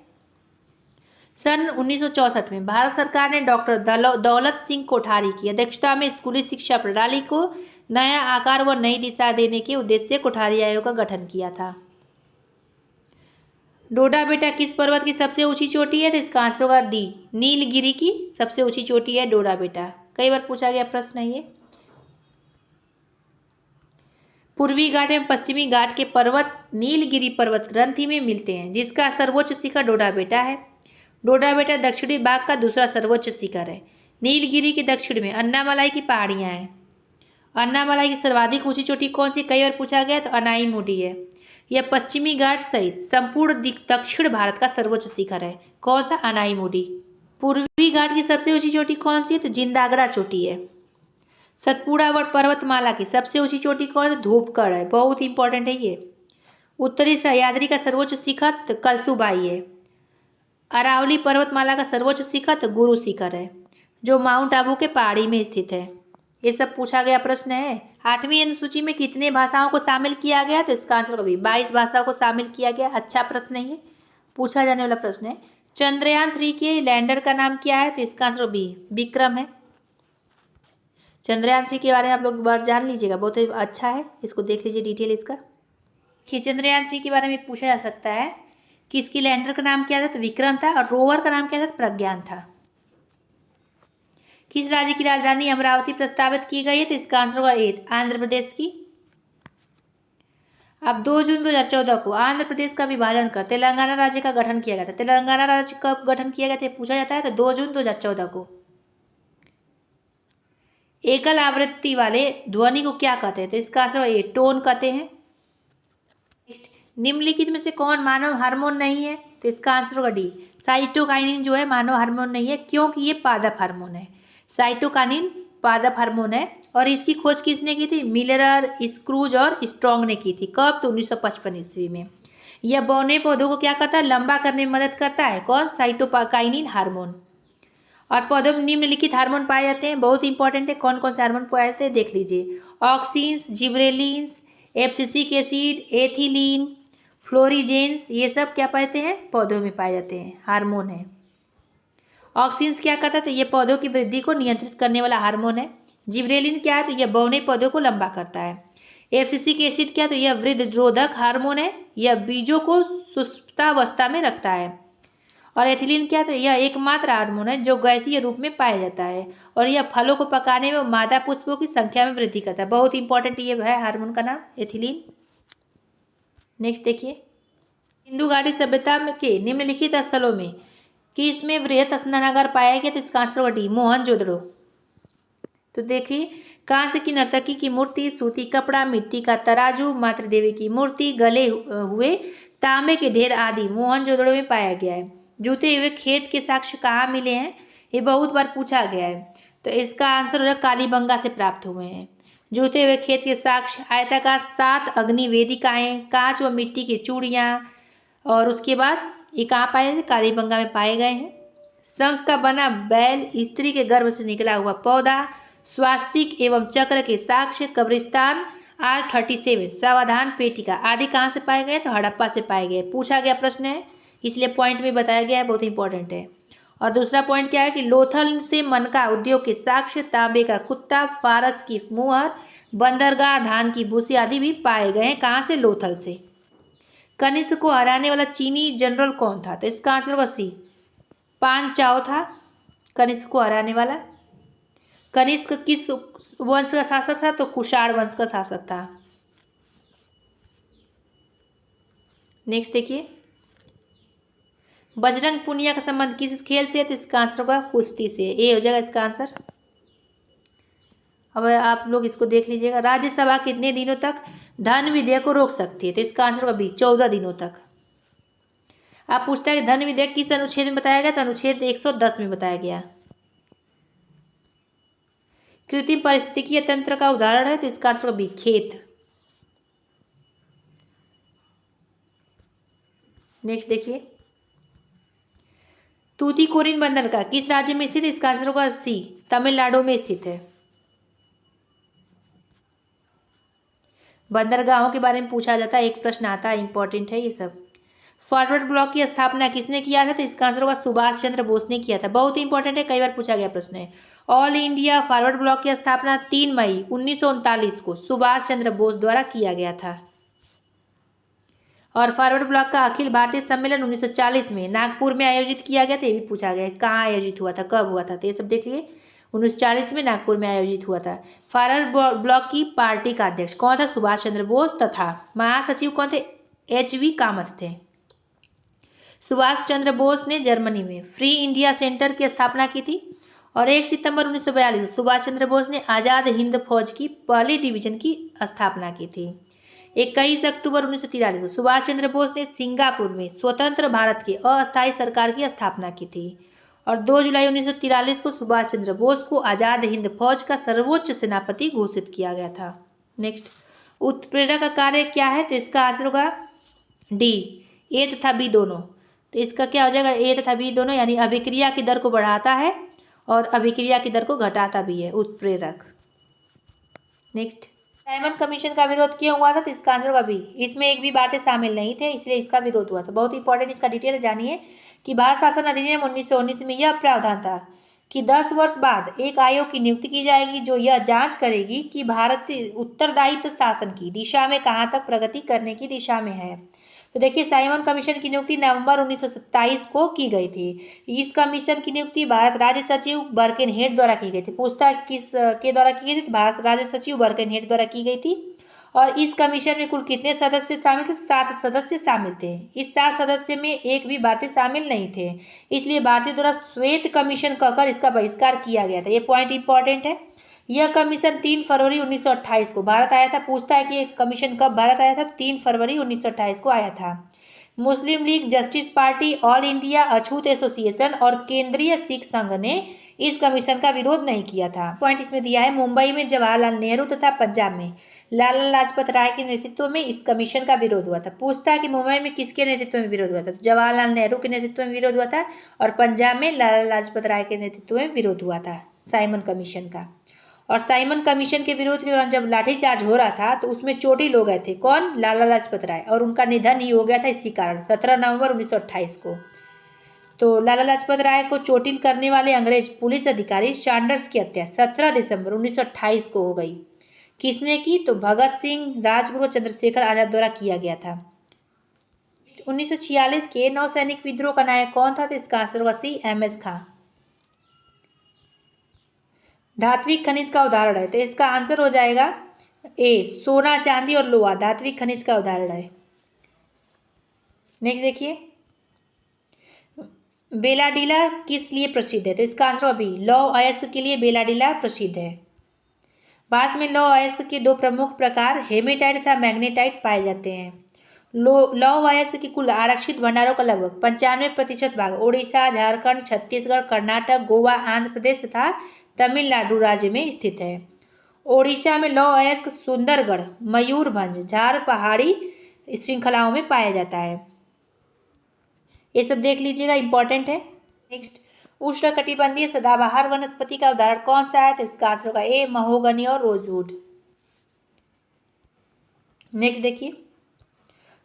सन 1964 में भारत सरकार ने डॉक्टर दौलत सिंह कोठारी की अध्यक्षता में स्कूली शिक्षा प्रणाली को नया आकार व नई दिशा देने के उद्देश्य से कोठारी आयोग का गठन किया था। डोडा बेटा किस पर्वत की सबसे ऊंची चोटी है? तो इसका आंसर होगा डी, नीलगिरी की सबसे ऊंची चोटी है डोडा बेटा। कई बार पूछा गया प्रश्न है ये। पूर्वी घाट एवं पश्चिमी घाट के पर्वत नीलगिरी पर्वत ग्रंथि में मिलते हैं, जिसका सर्वोच्च शिखर डोडा बेटा है। डोडा बेटा दक्षिणी भाग का दूसरा सर्वोच्च शिखर है। नीलगिरी के दक्षिण में अन्नामलाई की पहाड़ियां हैं। अन्नामलाई की सर्वाधिक ऊंची चोटी कौन सी? कई बार पूछा गया, तो अनाईमुडी है। यह पश्चिमी घाट सहित संपूर्ण दक्षिण भारत का सर्वोच्च शिखर है। कौन सा? अनाईमुडी। पूर्वी घाट की सबसे ऊंची चोटी कौन सी है? तो जिंदागड़ा चोटी है। सतपुड़ा पर्वतमाला की सबसे ऊंची चोटी कौन है? तो धूपगढ़ है, बहुत इंपॉर्टेंट है ये। उत्तरी सह्याद्री का सर्वोच्च शिखर तो कलसुबाई है। अरावली पर्वतमाला का सर्वोच्च शिखर तो गुरु शिखर है, जो माउंट आबू के पहाड़ी में स्थित है। ये सब पूछा गया प्रश्न है। 8वीं अनुसूची में कितने भाषाओं को शामिल किया गया, तो इसका आंसर होगा 22 भाषाओं को शामिल किया गया। अच्छा प्रश्न है, ये पूछा जाने वाला प्रश्न है। चंद्रयान 3 के लैंडर का नाम क्या है, तो इसका आंसर बी विक्रम है। चंद्रयान 3 के बारे में आप लोग एक बार जान लीजिएगा, बहुत ही अच्छा है, इसको देख लीजिए डिटेल इसका। कि चंद्रयान 3 के बारे में पूछा जा सकता है कि इसकी लैंडर का नाम क्या था, तो विक्रम था, और रोवर का नाम क्या था, प्रज्ञान था। किस राज्य की राजधानी अमरावती प्रस्तावित की गई है, तो इसका आंसर होगा ए आंध्र प्रदेश की। अब 2 जून 2014 को आंध्र प्रदेश का विभाजन कर तेलंगाना राज्य का गठन किया गया था। तेलंगाना राज्य कब गठन किया गया था पूछा जाता है, तो 2 जून 2014 को। एकल आवृत्ति वाले ध्वनि को क्या कहते हैं, तो इसका आंसर ए टोन कहते हैं। निम्नलिखित में से कौन मानव हार्मोन नहीं है, तो इसका आंसर होगा डी साइटोकाइनिन जो है मानव हार्मोन नहीं है, क्योंकि ये पादप हार्मोन है। साइटोकाइनिन पादप हार्मोन है, और इसकी खोज किसने की थी, मिलर, स्क्रूज और स्ट्रॉन्ग ने की थी। कब, तो 1955 ईस्वी में। यह बौने पौधों को क्या करता है, लंबा करने में मदद करता है। कौन, साइटोकाइनिन हार्मोन। और पौधों में निम्नलिखित हार्मोन पाए जाते हैं, बहुत इंपॉर्टेंट है। कौन कौन से हार्मोन पाए जाते हैं देख लीजिए। Auxins, gibberellins, abscisic acid, ethylene, florigens, ये सब क्या पाते हैं, पौधों में पाए जाते हैं, हार्मोन है। ऑक्सिन्स क्या करता है, तो ये पौधों की वृद्धि को नियंत्रित करने वाला हार्मोन है। जिब्रेलिन क्या है, तो यह बौने पौधों को लंबा करता है। एब्सिसिक एसिड क्या है, तो यह वृद्धरोधक हार्मोन है, यह बीजों को सुप्तावस्था में रखता है। और एथिलीन क्या है, तो यह एकमात्र हार्मोन है जो गैसीय रूप में पाया जाता है, और यह फलों को पकाने में मादा पुष्पों की संख्या में वृद्धि करता है। बहुत इंपॉर्टेंट ये है हार्मोन का नाम एथिलीन। नेक्स्ट देखिए, सिंधु घाटी सभ्यता के निम्नलिखित स्थलों में किसमें वृहत स्नानागार पाया गया, तो इसका आंसर होगा डी मोहनजोदड़ो। तो देखिए, कांस्य की नर्तकी की मूर्ति, सूती कपड़ा, मिट्टी का तराजू, मातृ देवी की मूर्ति, गले हुए तांबे के ढेर आदि मोहनजोदड़ो में पाया गया है। जूते हुए खेत के साक्ष्य कहाँ मिले हैं, ये बहुत बार पूछा गया है, तो इसका आंसर होगा कालीबंगा से प्राप्त हुए हैं। जूते हुए खेत के साक्ष्य, आयताकार 7 अग्नि वेदिकाएं, कांच व मिट्टी की चूड़ियाँ, और उसके बाद ये कहाँ पाए गए, कालीबंगा में पाए गए हैं। शंख का बना बैल, स्त्री के गर्भ से निकला हुआ पौधा, स्वास्तिक एवं चक्र के साक्ष्य, कब्रिस्तान, R37 सावधान पेटिका आदि कहाँ से पाए गए, तो हड़प्पा से पाए गए। पूछा गया प्रश्न है, इसलिए पॉइंट में बताया गया है, बहुत इंपॉर्टेंट है। और दूसरा पॉइंट क्या है कि लोथल से मनका उद्योग के साक्ष्य, तांबे का कुत्ता, फारस की मुहर, बंदरगाह, धान की भूसी आदि भी पाए गए हैं। कहाँ से, लोथल से। कनिष्क को हराने वाला चीनी जनरल कौन था, तो इसका आंसर होगा सी पान चाओ था कनिष्क को हराने वाला। कनिष्क किस वंश का शासक था, तो कुषाण वंश का शासक था। नेक्स्ट देखिए, बजरंग पुनिया का संबंध किस खेल से है, तो इसका आंसर होगा कुश्ती से। ए हो जाएगा इसका आंसर। अब आप लोग इसको देख लीजिएगा, राज्यसभा कितने दिनों तक धन विधेयक को रोक सकती है, तो इसका आंसर होगा बी 14 दिनों तक। आप पूछता है कि धन विधेयक किस अनुच्छेद में बताया गया, तो अनुच्छेद 110 में बताया गया। कृत्रिम पारिस्थितिकीय तंत्र का उदाहरण है, तो इसका आंसर होगा बी खेत। नेक्स्ट देखिए, तूतीकोरिन बंदरगाह किस राज्य में स्थित है, इसका आंसर होगा सी तमिलनाडु में स्थित है। बंदरगाहों के बारे में पूछा जाता है, एक प्रश्न आता है, इंपॉर्टेंट है ये सब। फॉरवर्ड ब्लॉक की स्थापना किसने किया था, तो इसका आंसर होगा सुभाष चंद्र बोस ने किया था। बहुत ही इंपॉर्टेंट है, कई बार पूछा गया प्रश्न है। ऑल इंडिया फॉरवर्ड ब्लॉक की स्थापना 3 मई 1939 को सुभाष चंद्र बोस द्वारा किया गया था। और फॉरवर्ड ब्लॉक का अखिल भारतीय सम्मेलन 1940 में नागपुर में आयोजित किया गया था, ये भी पूछा गया कहाँ आयोजित हुआ था, कब हुआ था, तो ये सब देख लिए। 1940 में नागपुर में आयोजित हुआ था। फॉरवर्ड ब्लॉक की पार्टी का अध्यक्ष कौन था, सुभाष चंद्र बोस, तथा महासचिव कौन थे, HV कामत थे। सुभाष चंद्र बोस ने जर्मनी में फ्री इंडिया सेंटर की स्थापना की थी, और 1 सितंबर 1942 सुभाष चंद्र बोस ने आज़ाद हिंद फौज की पहली डिवीजन की स्थापना की थी। 21 अक्टूबर 1943 को सुभाष चंद्र बोस ने सिंगापुर में स्वतंत्र भारत की अस्थायी सरकार की स्थापना की थी, और 2 जुलाई 1943 को सुभाष चंद्र बोस को आज़ाद हिंद फौज का सर्वोच्च सेनापति घोषित किया गया था। नेक्स्ट, उत्प्रेरक का कार्य क्या है, तो इसका आंसर होगा डी ए तथा बी दोनों। तो इसका क्या हो जाएगा, ए तथा बी दोनों, यानी अभिक्रिया की दर को बढ़ाता है और अभिक्रिया की दर को घटाता भी है उत्प्रेरक। नेक्स्ट, साइमन कमीशन का विरोध क्यों हुआ था? तो इसका आंसर होगा बी, इसमें एक भी बातें शामिल नहीं थे इसलिए इसका विरोध हुआ था। बहुत इंपॉर्टेंट, इसका डिटेल जानिए कि भारत शासन अधिनियम 1919 में यह प्रावधान था कि 10 वर्ष बाद एक आयोग की नियुक्ति की जाएगी जो यह जांच करेगी कि भारत उत्तरदायित्व शासन की दिशा में कहाँ तक प्रगति करने की दिशा में है। तो देखिए, साइमन कमीशन की नियुक्ति नवंबर 1927 को की गई थी। इस कमीशन की नियुक्ति भारत राज्य सचिव बर्केनहेड द्वारा की गई थी। पूछता है किस के द्वारा की गई थी? भारत राज्य सचिव बर्केनहेड द्वारा की गई थी। और इस कमीशन में कुल कितने सदस्य शामिल थे? 7 सदस्य शामिल थे। इस 7 सदस्य में एक भी भारतीय शामिल नहीं थे, इसलिए भारतीय द्वारा श्वेत कमीशन कहकर इसका बहिष्कार किया गया था। ये पॉइंट इंपॉर्टेंट है। यह कमीशन 3 फरवरी 1928 को भारत आया था। पूछता है कि ये कमीशन कब भारत आया था? तो 3 फरवरी 1928 को आया था। Muslim League, Justice Party, All India अछूत एसोसिएशन और केंद्रीय सिख संघ ने इस कमीशन का विरोध नहीं किया था। पॉइंट इसमें दिया है, मुंबई में जवाहरलाल नेहरू तथा पंजाब में लाला लाजपत राय के नेतृत्व में इस कमीशन का विरोध हुआ था। पूछता है कि मुंबई में किसके नेतृत्व में विरोध हुआ था? तो जवाहरलाल नेहरू के नेतृत्व में विरोध हुआ था और पंजाब में लाला लाजपत राय के नेतृत्व में विरोध हुआ था साइमन कमीशन का। और साइमन कमीशन के विरोध के दौरान जब लाठीचार्ज हो रहा था तो उसमें चोटिल हो गए थे। कौन? लाला लाजपत राय, और उनका निधन ही हो गया था इसी कारण 17 नवंबर 1928 को। तो लाला लाजपत राय को चोटिल करने वाले अंग्रेज पुलिस अधिकारी सैंडर्स की हत्या 17 दिसंबर 1928 को हो गई। किसने की? तो भगत सिंह, राजगुरु, चंद्रशेखर आजाद द्वारा किया गया था। 1946 के नौसैनिक विद्रोह का नायक कौन था? तो इसका आंसर होगा सी, MS खां। धात्विक खनिज का उदाहरण है, तो इसका आंसर हो जाएगा ए, सोना, चांदी और लोहा धात्विक खनिज का उदाहरण है। नेक्स्ट देखिए, बेलाडीला किस लिए प्रसिद्ध है? तो इसका आंसर बी, लौह अयस्क के लिए बेलाडीला प्रसिद्ध है। भारत में लौह अयस्क के 2 प्रमुख प्रकार हेमेटाइट तथा मैग्नेटाइट पाए जाते हैं। लौह अयस्क के कुल आरक्षित भंडारों का लगभग 95% भाग ओडिशा, झारखंड, छत्तीसगढ़, कर्नाटक, गोवा, आंध्र प्रदेश तथा तमिलनाडु राज्य में स्थित है। ओडिशा में लौह अयस्क सुंदरगढ़, मयूरभंज, झार पहाड़ी श्रृंखलाओं में पाया जाता है। ये सब देख लीजिएगा, इंपॉर्टेंट है। नेक्स्ट, उष्णकटिबंधीय सदाबहार वनस्पति का उदाहरण कौन सा है? तो इसका आंसर होगा ए, महोगनी और रोजवुड। नेक्स्ट देखिए,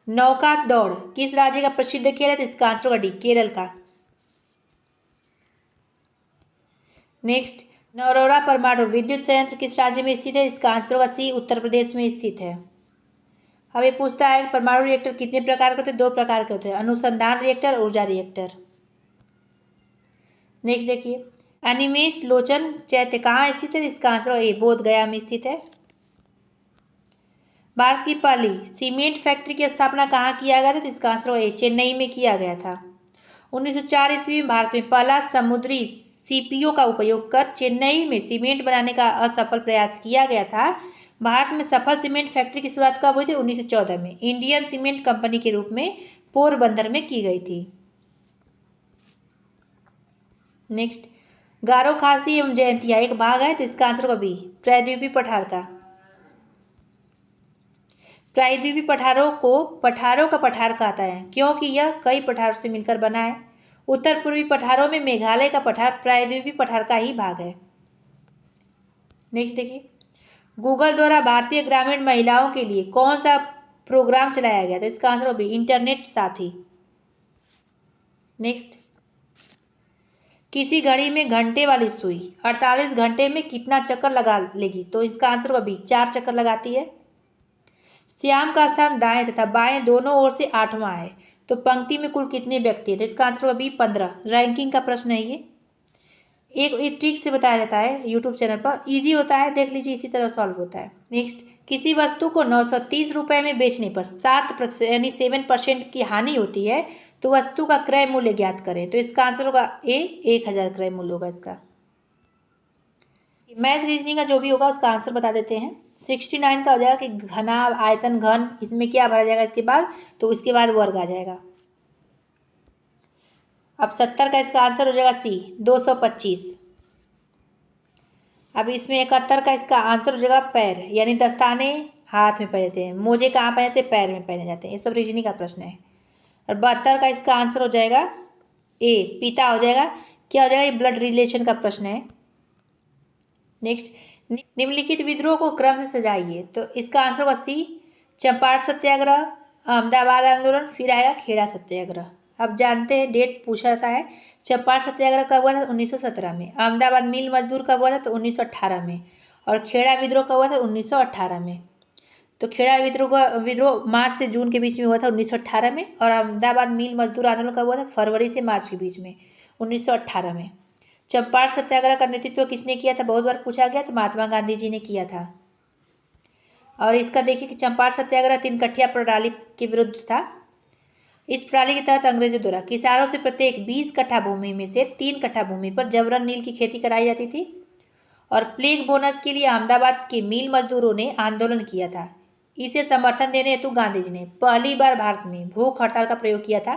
नौका दौड़ किस राज्य का प्रसिद्ध खेल है? तो इसका आंसर होगा डी, केरल का। नेक्स्ट, नरोरा परमाणु विद्युत संयंत्र किस राज्य में स्थित है? इसका आंसर होगा सी, उत्तर प्रदेश में स्थित है। अब ये पूछता है परमाणु रिएक्टर कितने प्रकार के होते हैं? 2 प्रकार के होते हैं, अनुसंधान रिएक्टर, ऊर्जा रिएक्टर। नेक्स्ट देखिए, अनिमेष लोचन चैत्य कहाँ स्थित है? इसका आंसर ए, बोध गया में स्थित है। भारत की पहली सीमेंट फैक्ट्री की स्थापना कहाँ किया गया था? तो इसका आंसर ए, चेन्नई में किया गया था। 1904 ईस्वी में भारत में पहला समुद्री सीपीओ का उपयोग कर चेन्नई में सीमेंट बनाने का असफल प्रयास किया गया था। भारत में सफल सीमेंट फैक्ट्री की शुरुआत कब हुई थी? 1914 में इंडियन सीमेंट कंपनी के रूप में पोरबंदर में की गई थी। नेक्स्ट, गारो खासी एवं जयंतिया एक भाग है, तो इसका आंसर होगा बी, प्रायद्वीपीय पठार का। प्रायद्वीपीय पठारों को पठारों का पठार कहता है क्योंकि यह कई पठारों से मिलकर बना है। उत्तर पूर्वी पठारों में मेघालय का पठार प्रायद्वीपीय पठार का ही भाग है। नेक्स्ट देखिए, गूगल द्वारा भारतीय ग्रामीण महिलाओं के लिए कौन सा प्रोग्राम चलाया गया? तो इसका आंसर होगा बी, इंटरनेट साथी। नेक्स्ट, किसी घड़ी में घंटे वाली सुई 48 घंटे में कितना चक्कर लगा लेगी? तो इसका आंसर होगा बी, 4 चक्कर लगाती है। श्याम का स्थान दाएं तथा बाएं दोनों ओर से 8वां है, तो पंक्ति में कुल कितने व्यक्ति है? तो इसका आंसर होगा बी, 15। रैंकिंग का प्रश्न है ये, एक ट्रिक से बताया जाता है यूट्यूब चैनल पर, इजी होता है, देख लीजिए, इसी तरह सॉल्व होता है। नेक्स्ट, किसी वस्तु को 930 रुपये में बेचने पर 7% यानी 7% की हानि होती है, तो वस्तु का क्रय मूल्य ज्ञात करें। तो इसका आंसर होगा ए, 1000 क्रय मूल्य होगा इसका। मैथ रीजनिंग का जो भी होगा उसका आंसर बता देते हैं। 69 का हो जाएगा कि घना, आयतन, घन, इसमें क्या भरा जाएगा इसके बाद? तो उसके बाद वर्ग आ जाएगा। अब 70 का इसका आंसर हो जाएगा सी, 225। अब इसमें 71 का इसका आंसर हो जाएगा पैर, यानी दस्ताने हाथ में पहने जाते हैं, मोजे कहाँ पहने जाते हैं? पैर में पहने जाते हैं। ये सब रीजनिंग का प्रश्न है। और 72 का इसका आंसर हो जाएगा ए, पिता हो जाएगा। क्या हो जाएगा? ये ब्लड रिलेशन का प्रश्न है। नेक्स्ट, निम्नलिखित विद्रोह को क्रम से सजाइए। तो इसका आंसर होगा सी, चंपारण सत्याग्रह, अहमदाबाद आंदोलन, फिर आएगा खेड़ा सत्याग्रह। अब जानते हैं, डेट पूछा जाता है। चंपारण सत्याग्रह कब हुआ था? 1917 में। अहमदाबाद मिल मजदूर कब हुआ था? तो 1918 में। और खेड़ा विद्रोह कब हुआ था? 1918 में। तो खेड़ा विद्रोह मार्च से जून के बीच में हुआ था 1918 में। और अहमदाबाद मिल मजदूर आंदोलन कब हुआ था? फरवरी से मार्च के बीच में 1918 में। चंपारण सत्याग्रह का नेतृत्व किसने किया था? बहुत बार पूछा गया। तो महात्मा गांधी जी ने किया था। और इसका देखिए कि चंपारण सत्याग्रह 3 कठिया प्रणाली के विरुद्ध था। इस प्रणाली के तहत अंग्रेजों द्वारा किसानों से प्रत्येक 20 कट्ठा भूमि में से 3 कट्ठा भूमि पर जबरन नील की खेती कराई जाती थी। और प्लेग बोनस के लिए अहमदाबाद के मिल मजदूरों ने आंदोलन किया था। इसे समर्थन देने हेतु गांधी जी ने पहली बार भारत में भूख हड़ताल का प्रयोग किया था,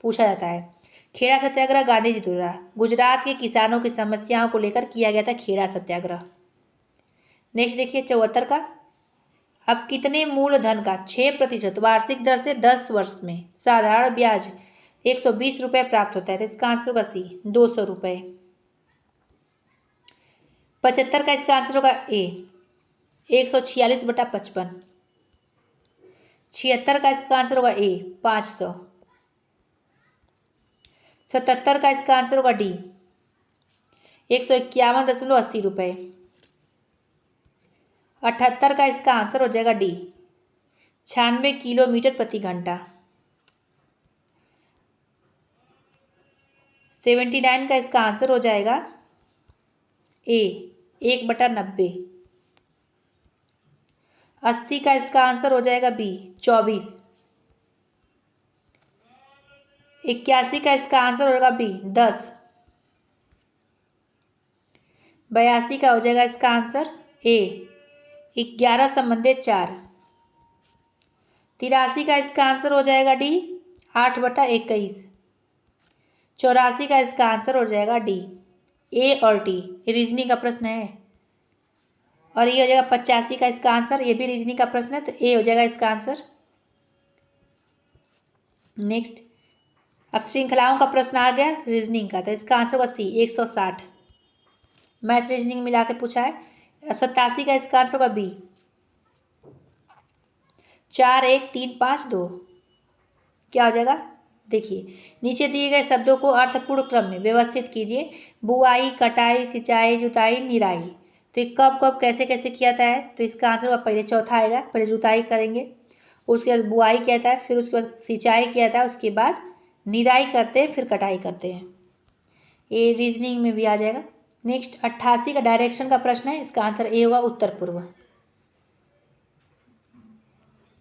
पूछा जाता है। खेड़ा सत्याग्रह गांधी जी द्वारा गुजरात के किसानों की समस्याओं को लेकर किया गया था, खेड़ा सत्याग्रह। नेक्स्ट देखिए 74 का। अब कितने मूलधन का 6% वार्षिक दर से 10 वर्ष में साधारण ब्याज 120 रुपये प्राप्त होता है? तो इसका आंसर होगा सी, 200 रुपये। 75 का इसका आंसर होगा ए, 146/55। 76 का इसका आंसर होगा ए, 500। 77 का इसका आंसर होगा डी, 151.80 रुपये। 78 का इसका आंसर हो जाएगा डी, 96 किलोमीटर प्रति घंटा। 79 का इसका आंसर हो जाएगा ए, 1/90। 80 का इसका आंसर हो जाएगा बी, 24। 81 का इसका आंसर होगा बी, 10। 82 का हो जाएगा इसका आंसर ए, 11 संबंधित 4। 83 का इसका आंसर हो जाएगा डी, 8/21। 84 का इसका आंसर हो जाएगा डी, ए और टी। ये रीजनिंग का प्रश्न है। और ये हो जाएगा 85 का इसका आंसर, ये भी रीजनिंग का प्रश्न है, तो ए हो जाएगा इसका आंसर। नेक्स्ट, अब श्रृंखलाओं का प्रश्न आ गया रीजनिंग का, तो इसका आंसर होगा सी, 160। मैथ रीजनिंग मिला के पूछा है। 87 का इसका आंसर होगा बी, 4, 1, 3, 5, 2। क्या हो जाएगा? देखिए, नीचे दिए गए शब्दों को अर्थपूर्ण क्रम में व्यवस्थित कीजिए। बुआई, कटाई, सिंचाई, जुताई, निराई। तो ये कब कब कैसे कैसे किया जाता है? तो इसका आंसर होगा पहले चौथा आएगा, पहले जुताई करेंगे, उसके बाद बुआई किया जाता है, फिर उसके बाद सिंचाई किया जाता है, उसके बाद निराई करते हैं, फिर कटाई करते हैं। ये रीजनिंग में भी आ जाएगा। नेक्स्ट 88 का डायरेक्शन का प्रश्न है, इसका आंसर ए होगा, उत्तर पूर्व।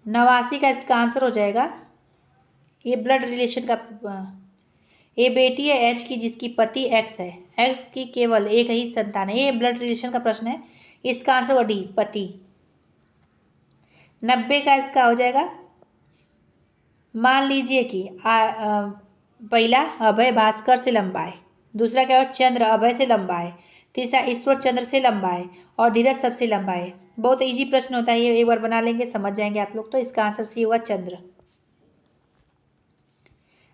89 का इसका आंसर हो जाएगा, ये ब्लड रिलेशन का, ये बेटी है एच की जिसकी पति एक्स है, एक्स की केवल एक ही संतान है। ये ब्लड रिलेशन का प्रश्न है, इसका आंसर होगा डी, पति। 90 का इसका हो जाएगा, मान लीजिए कि पहला अभय भास्कर से लंबा है, दूसरा क्या हो, चंद्र अभय से लंबा है, तीसरा ईश्वर चंद्र से लंबा है, और धीरज सबसे लंबा है। बहुत इजी प्रश्न होता है ये, एक बार बना लेंगे समझ जाएंगे आप लोग। तो इसका आंसर सी होगा, चंद्र।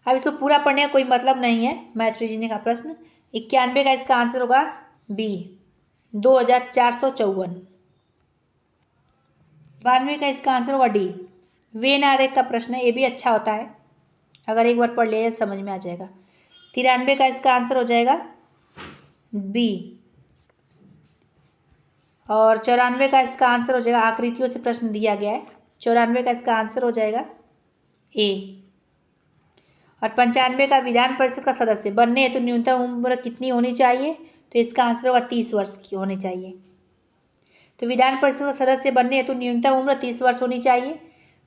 अब इसको पूरा पढ़ने का कोई मतलब नहीं है, मैथ रीजनिंग का प्रश्न। 91 का इसका आंसर होगा बी, 2454। 92 का इसका आंसर होगा डी, वेन आरेख का प्रश्न है, ये भी अच्छा होता है, अगर एक बार पढ़ लिया समझ में आ जाएगा। 93 का इसका आंसर हो जाएगा बी, और 94 का इसका आंसर हो जाएगा, आकृतियों से प्रश्न दिया गया है, 94 का इसका आंसर हो जाएगा ए। और 95 का विधान परिषद का सदस्य बनने हेतु तो न्यूनतम उम्र कितनी होनी चाहिए? तो इसका आंसर होगा 30 वर्ष की होनी चाहिए। तो विधान परिषद का सदस्य बनने हेतु तो न्यूनतम उम्र 30 वर्ष होनी चाहिए।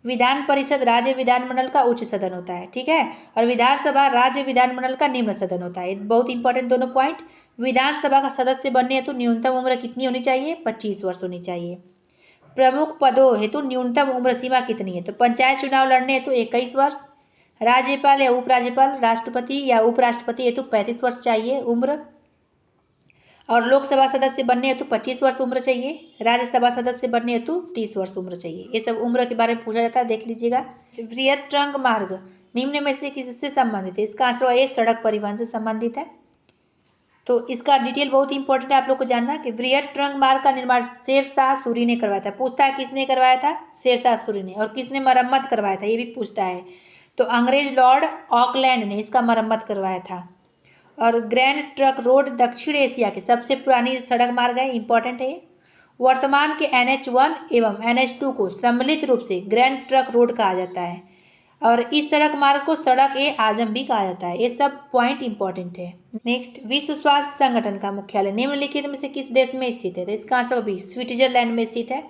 विधान परिषद राज्य विधानमंडल का उच्च सदन होता है, ठीक है, और विधानसभा राज्य विधानमंडल का निम्न सदन होता है। बहुत इंपॉर्टेंट दोनों पॉइंट। विधानसभा का सदस्य बनने हेतु तो न्यूनतम उम्र कितनी होनी चाहिए? 25 वर्ष होनी चाहिए। प्रमुख पदों हेतु न्यूनतम उम्र सीमा कितनी है? तो पंचायत चुनाव लड़ने हेतु 21 वर्ष, राज्यपाल या उपराज्यपाल, राष्ट्रपति या उपराष्ट्रपति हेतु 35 वर्ष चाहिए उम्र, और लोकसभा सदस्य बनने हेतु 25 वर्ष उम्र चाहिए, राज्यसभा सदस्य बनने हेतु 30 वर्ष उम्र चाहिए। ये सब उम्र के बारे में पूछा जाता है, देख लीजिएगा। वृहत ट्रंक मार्ग निम्न में से किससे संबंधित है? इसका आंसर ये सड़क परिवहन से संबंधित है। तो इसका डिटेल बहुत इंपॉर्टेंट है आप लोग को जानना कि वृहद ट्रंक मार्ग का निर्माण शेरशाह सूरी ने करवाया था। पूछता है किसने करवाया था, शेरशाह सूरी ने। और किसने मरम्मत करवाया था, ये भी पूछता है। तो अंग्रेज लॉर्ड ऑकलैंड ने इसका मरम्मत करवाया था। और ग्रैंड ट्रंक रोड दक्षिण एशिया की सबसे पुरानी सड़क मार्ग है, इंपॉर्टेंट है। वर्तमान के NH1 एवं NH2 को सम्मिलित रूप से ग्रैंड ट्रंक रोड कहा जाता है। और इस सड़क मार्ग को सड़क ए आजम भी कहा जाता है। ये सब पॉइंट इंपॉर्टेंट है। नेक्स्ट, विश्व स्वास्थ्य संगठन का मुख्यालय निम्नलिखित में से किस देश में स्थित है? तो इसका आंसर भी स्विट्जरलैंड में स्थित है।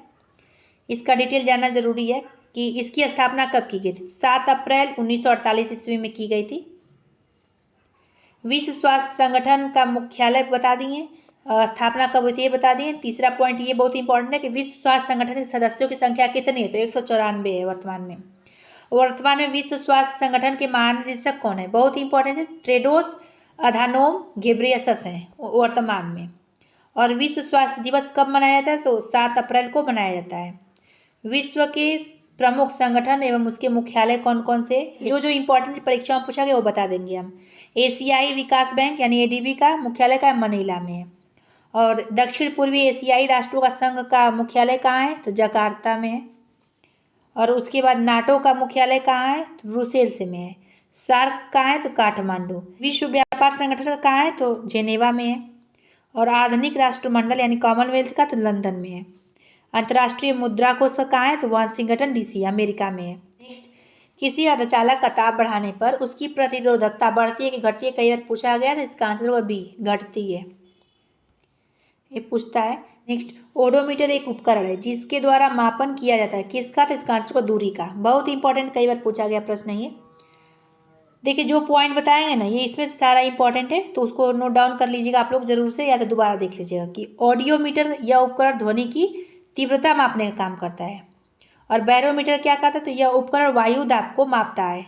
इसका डिटेल जानना जरूरी है कि इसकी स्थापना कब की गई थी। 7 अप्रैल 1948 ईस्वी में की गई थी। विश्व स्वास्थ्य संगठन का मुख्यालय बता दिए, स्थापना कब हुई थी ये बता दिए। तीसरा पॉइंट ये बहुत इंपॉर्टेंट है कि विश्व स्वास्थ्य संगठन के सदस्यों की संख्या कितनी है? तो 194 है वर्तमान में। वर्तमान में विश्व स्वास्थ्य संगठन के महानिदेशक कौन है? बहुत इंपॉर्टेंट है, टेड्रोस अधानोम घेब्रेयेसस हैं वर्तमान में। और विश्व स्वास्थ्य दिवस कब मनाया जाता है? तो 7 अप्रैल को मनाया जाता है। विश्व के प्रमुख संगठन एवं उसके मुख्यालय कौन कौन से, जो इंपॉर्टेंट परीक्षा में पूछा गया वो बता देंगे हम। एशियाई विकास बैंक यानी ADB का मुख्यालय का मनीला में है। और दक्षिण पूर्वी एशियाई राष्ट्रों का संघ का मुख्यालय कहाँ है? तो जकार्ता में है। और उसके बाद नाटो का मुख्यालय कहाँ है? तो ब्रुसेल्स में है। सार्क कहाँ है? तो काठमांडू। विश्व व्यापार संगठन का कहाँ है? तो जेनेवा में है। और आधुनिक राष्ट्रमंडल यानी कॉमनवेल्थ का तो लंदन में है। अंतर्राष्ट्रीय मुद्रा कोष का कहाँ है? तो वाशिंगटन DC अमेरिका में है। नेक्स्ट, किसी अर्धचालक का ताप बढ़ाने पर उसकी प्रतिरोधकता बढ़ती है कि घटती है? कई बार पूछा गया, तो इसका आंसर होगा B, घटती है। ये पूछता है। नेक्स्ट, ओडोमीटर एक उपकरण है जिसके द्वारा मापन किया जाता है किसका? तो इसका आंसर होगा दूरी का। बहुत इंपॉर्टेंट, कई बार पूछा गया प्रश्न है ये। देखिए जो पॉइंट बताएंगे ना ये इसमें सारा इंपॉर्टेंट है, तो उसको नोट डाउन कर लीजिएगा आप लोग जरूर से, या तो दोबारा देख लीजिएगा कि ऑडियोमीटर यह उपकरण ध्वनि की तीव्रता मापने का काम करता है। और बैरोमीटर क्या करता है? तो यह उपकरण वायु दाब को मापता है।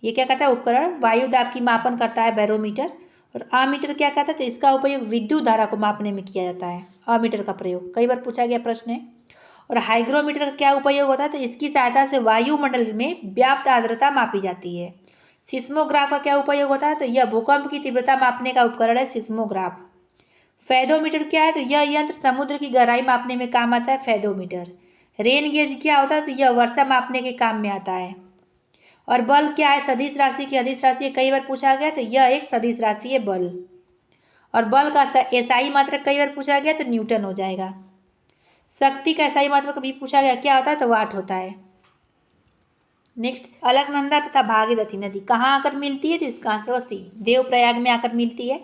ये क्या करता है? उपकरण वायु दाब की मापन करता है, बैरोमीटर। और अमीटर क्या कहता है? तो इसका उपयोग विद्युत धारा को मापने में किया जाता है, अमीटर का प्रयोग। कई बार पूछा गया प्रश्न है। और हाइग्रोमीटर का क्या उपयोग होता है? तो इसकी सहायता से वायुमंडल में व्याप्त आर्द्रता मापी जाती है। सिस्मोग्राफ का क्या उपयोग होता है? तो यह भूकंप की तीव्रता मापने का उपकरण है, सिस्मोग्राफ। फेदोमीटर क्या है? तो यह यंत्र समुद्र की गहराई मापने में काम आता है, फेदोमीटर। रेन गेज क्या होता है? तो यह वर्षा मापने के काम में आता है। और बल क्या है? सदिश राशि की अदिश राशि, कई बार पूछा गया, तो यह एक सदिश राशि है बल। और बल का SI मात्रक कई बार पूछा गया, तो न्यूटन हो जाएगा। शक्ति का SI मात्रक भी पूछा गया, क्या होता है? तो वाट होता है। नेक्स्ट, अलकनंदा तथा भागीरथी नदी कहाँ आकर मिलती है? तो इसका आंसर C, देवप्रयाग में आकर मिलती है।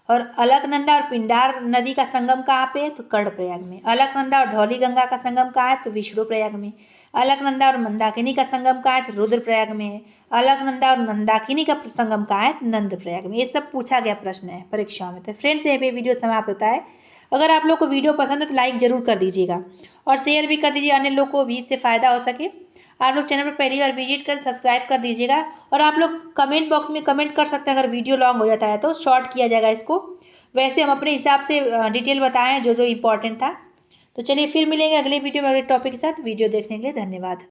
और अलकनंदा और पिंडार नदी का संगम कहाँ पे है? तो कर्णप्रयाग में। अलकनंदा और धौलीगंगा का संगम कहाँ है? तो विष्णुप्रयाग में। अलकनंदा और मंदाकिनी का संगम कहाँ है? तो रुद्रप्रयाग में है। अलकनंदा और नंदाकिनी का संगम कहाँ है? तो नंदप्रयाग में। ये सब पूछा गया प्रश्न है परीक्षाओं में। तो फ्रेंड्स यहाँ पे वीडियो समाप्त होता है। अगर आप लोग को वीडियो पसंद है तो लाइक जरूर कर दीजिएगा और शेयर भी कर दीजिए, अन्य लोग को भी इससे फ़ायदा हो सके। आप लोग चैनल पर पहली बार विजिट कर सब्सक्राइब कर दीजिएगा। और आप लोग कमेंट बॉक्स में कमेंट कर सकते हैं, अगर वीडियो लॉन्ग हो जाता है तो शॉर्ट किया जाएगा इसको। वैसे हम अपने हिसाब से डिटेल बताएं जो जो इम्पोर्टेंट था। तो चलिए फिर मिलेंगे अगले वीडियो में अगले टॉपिक के साथ। वीडियो देखने के लिए धन्यवाद।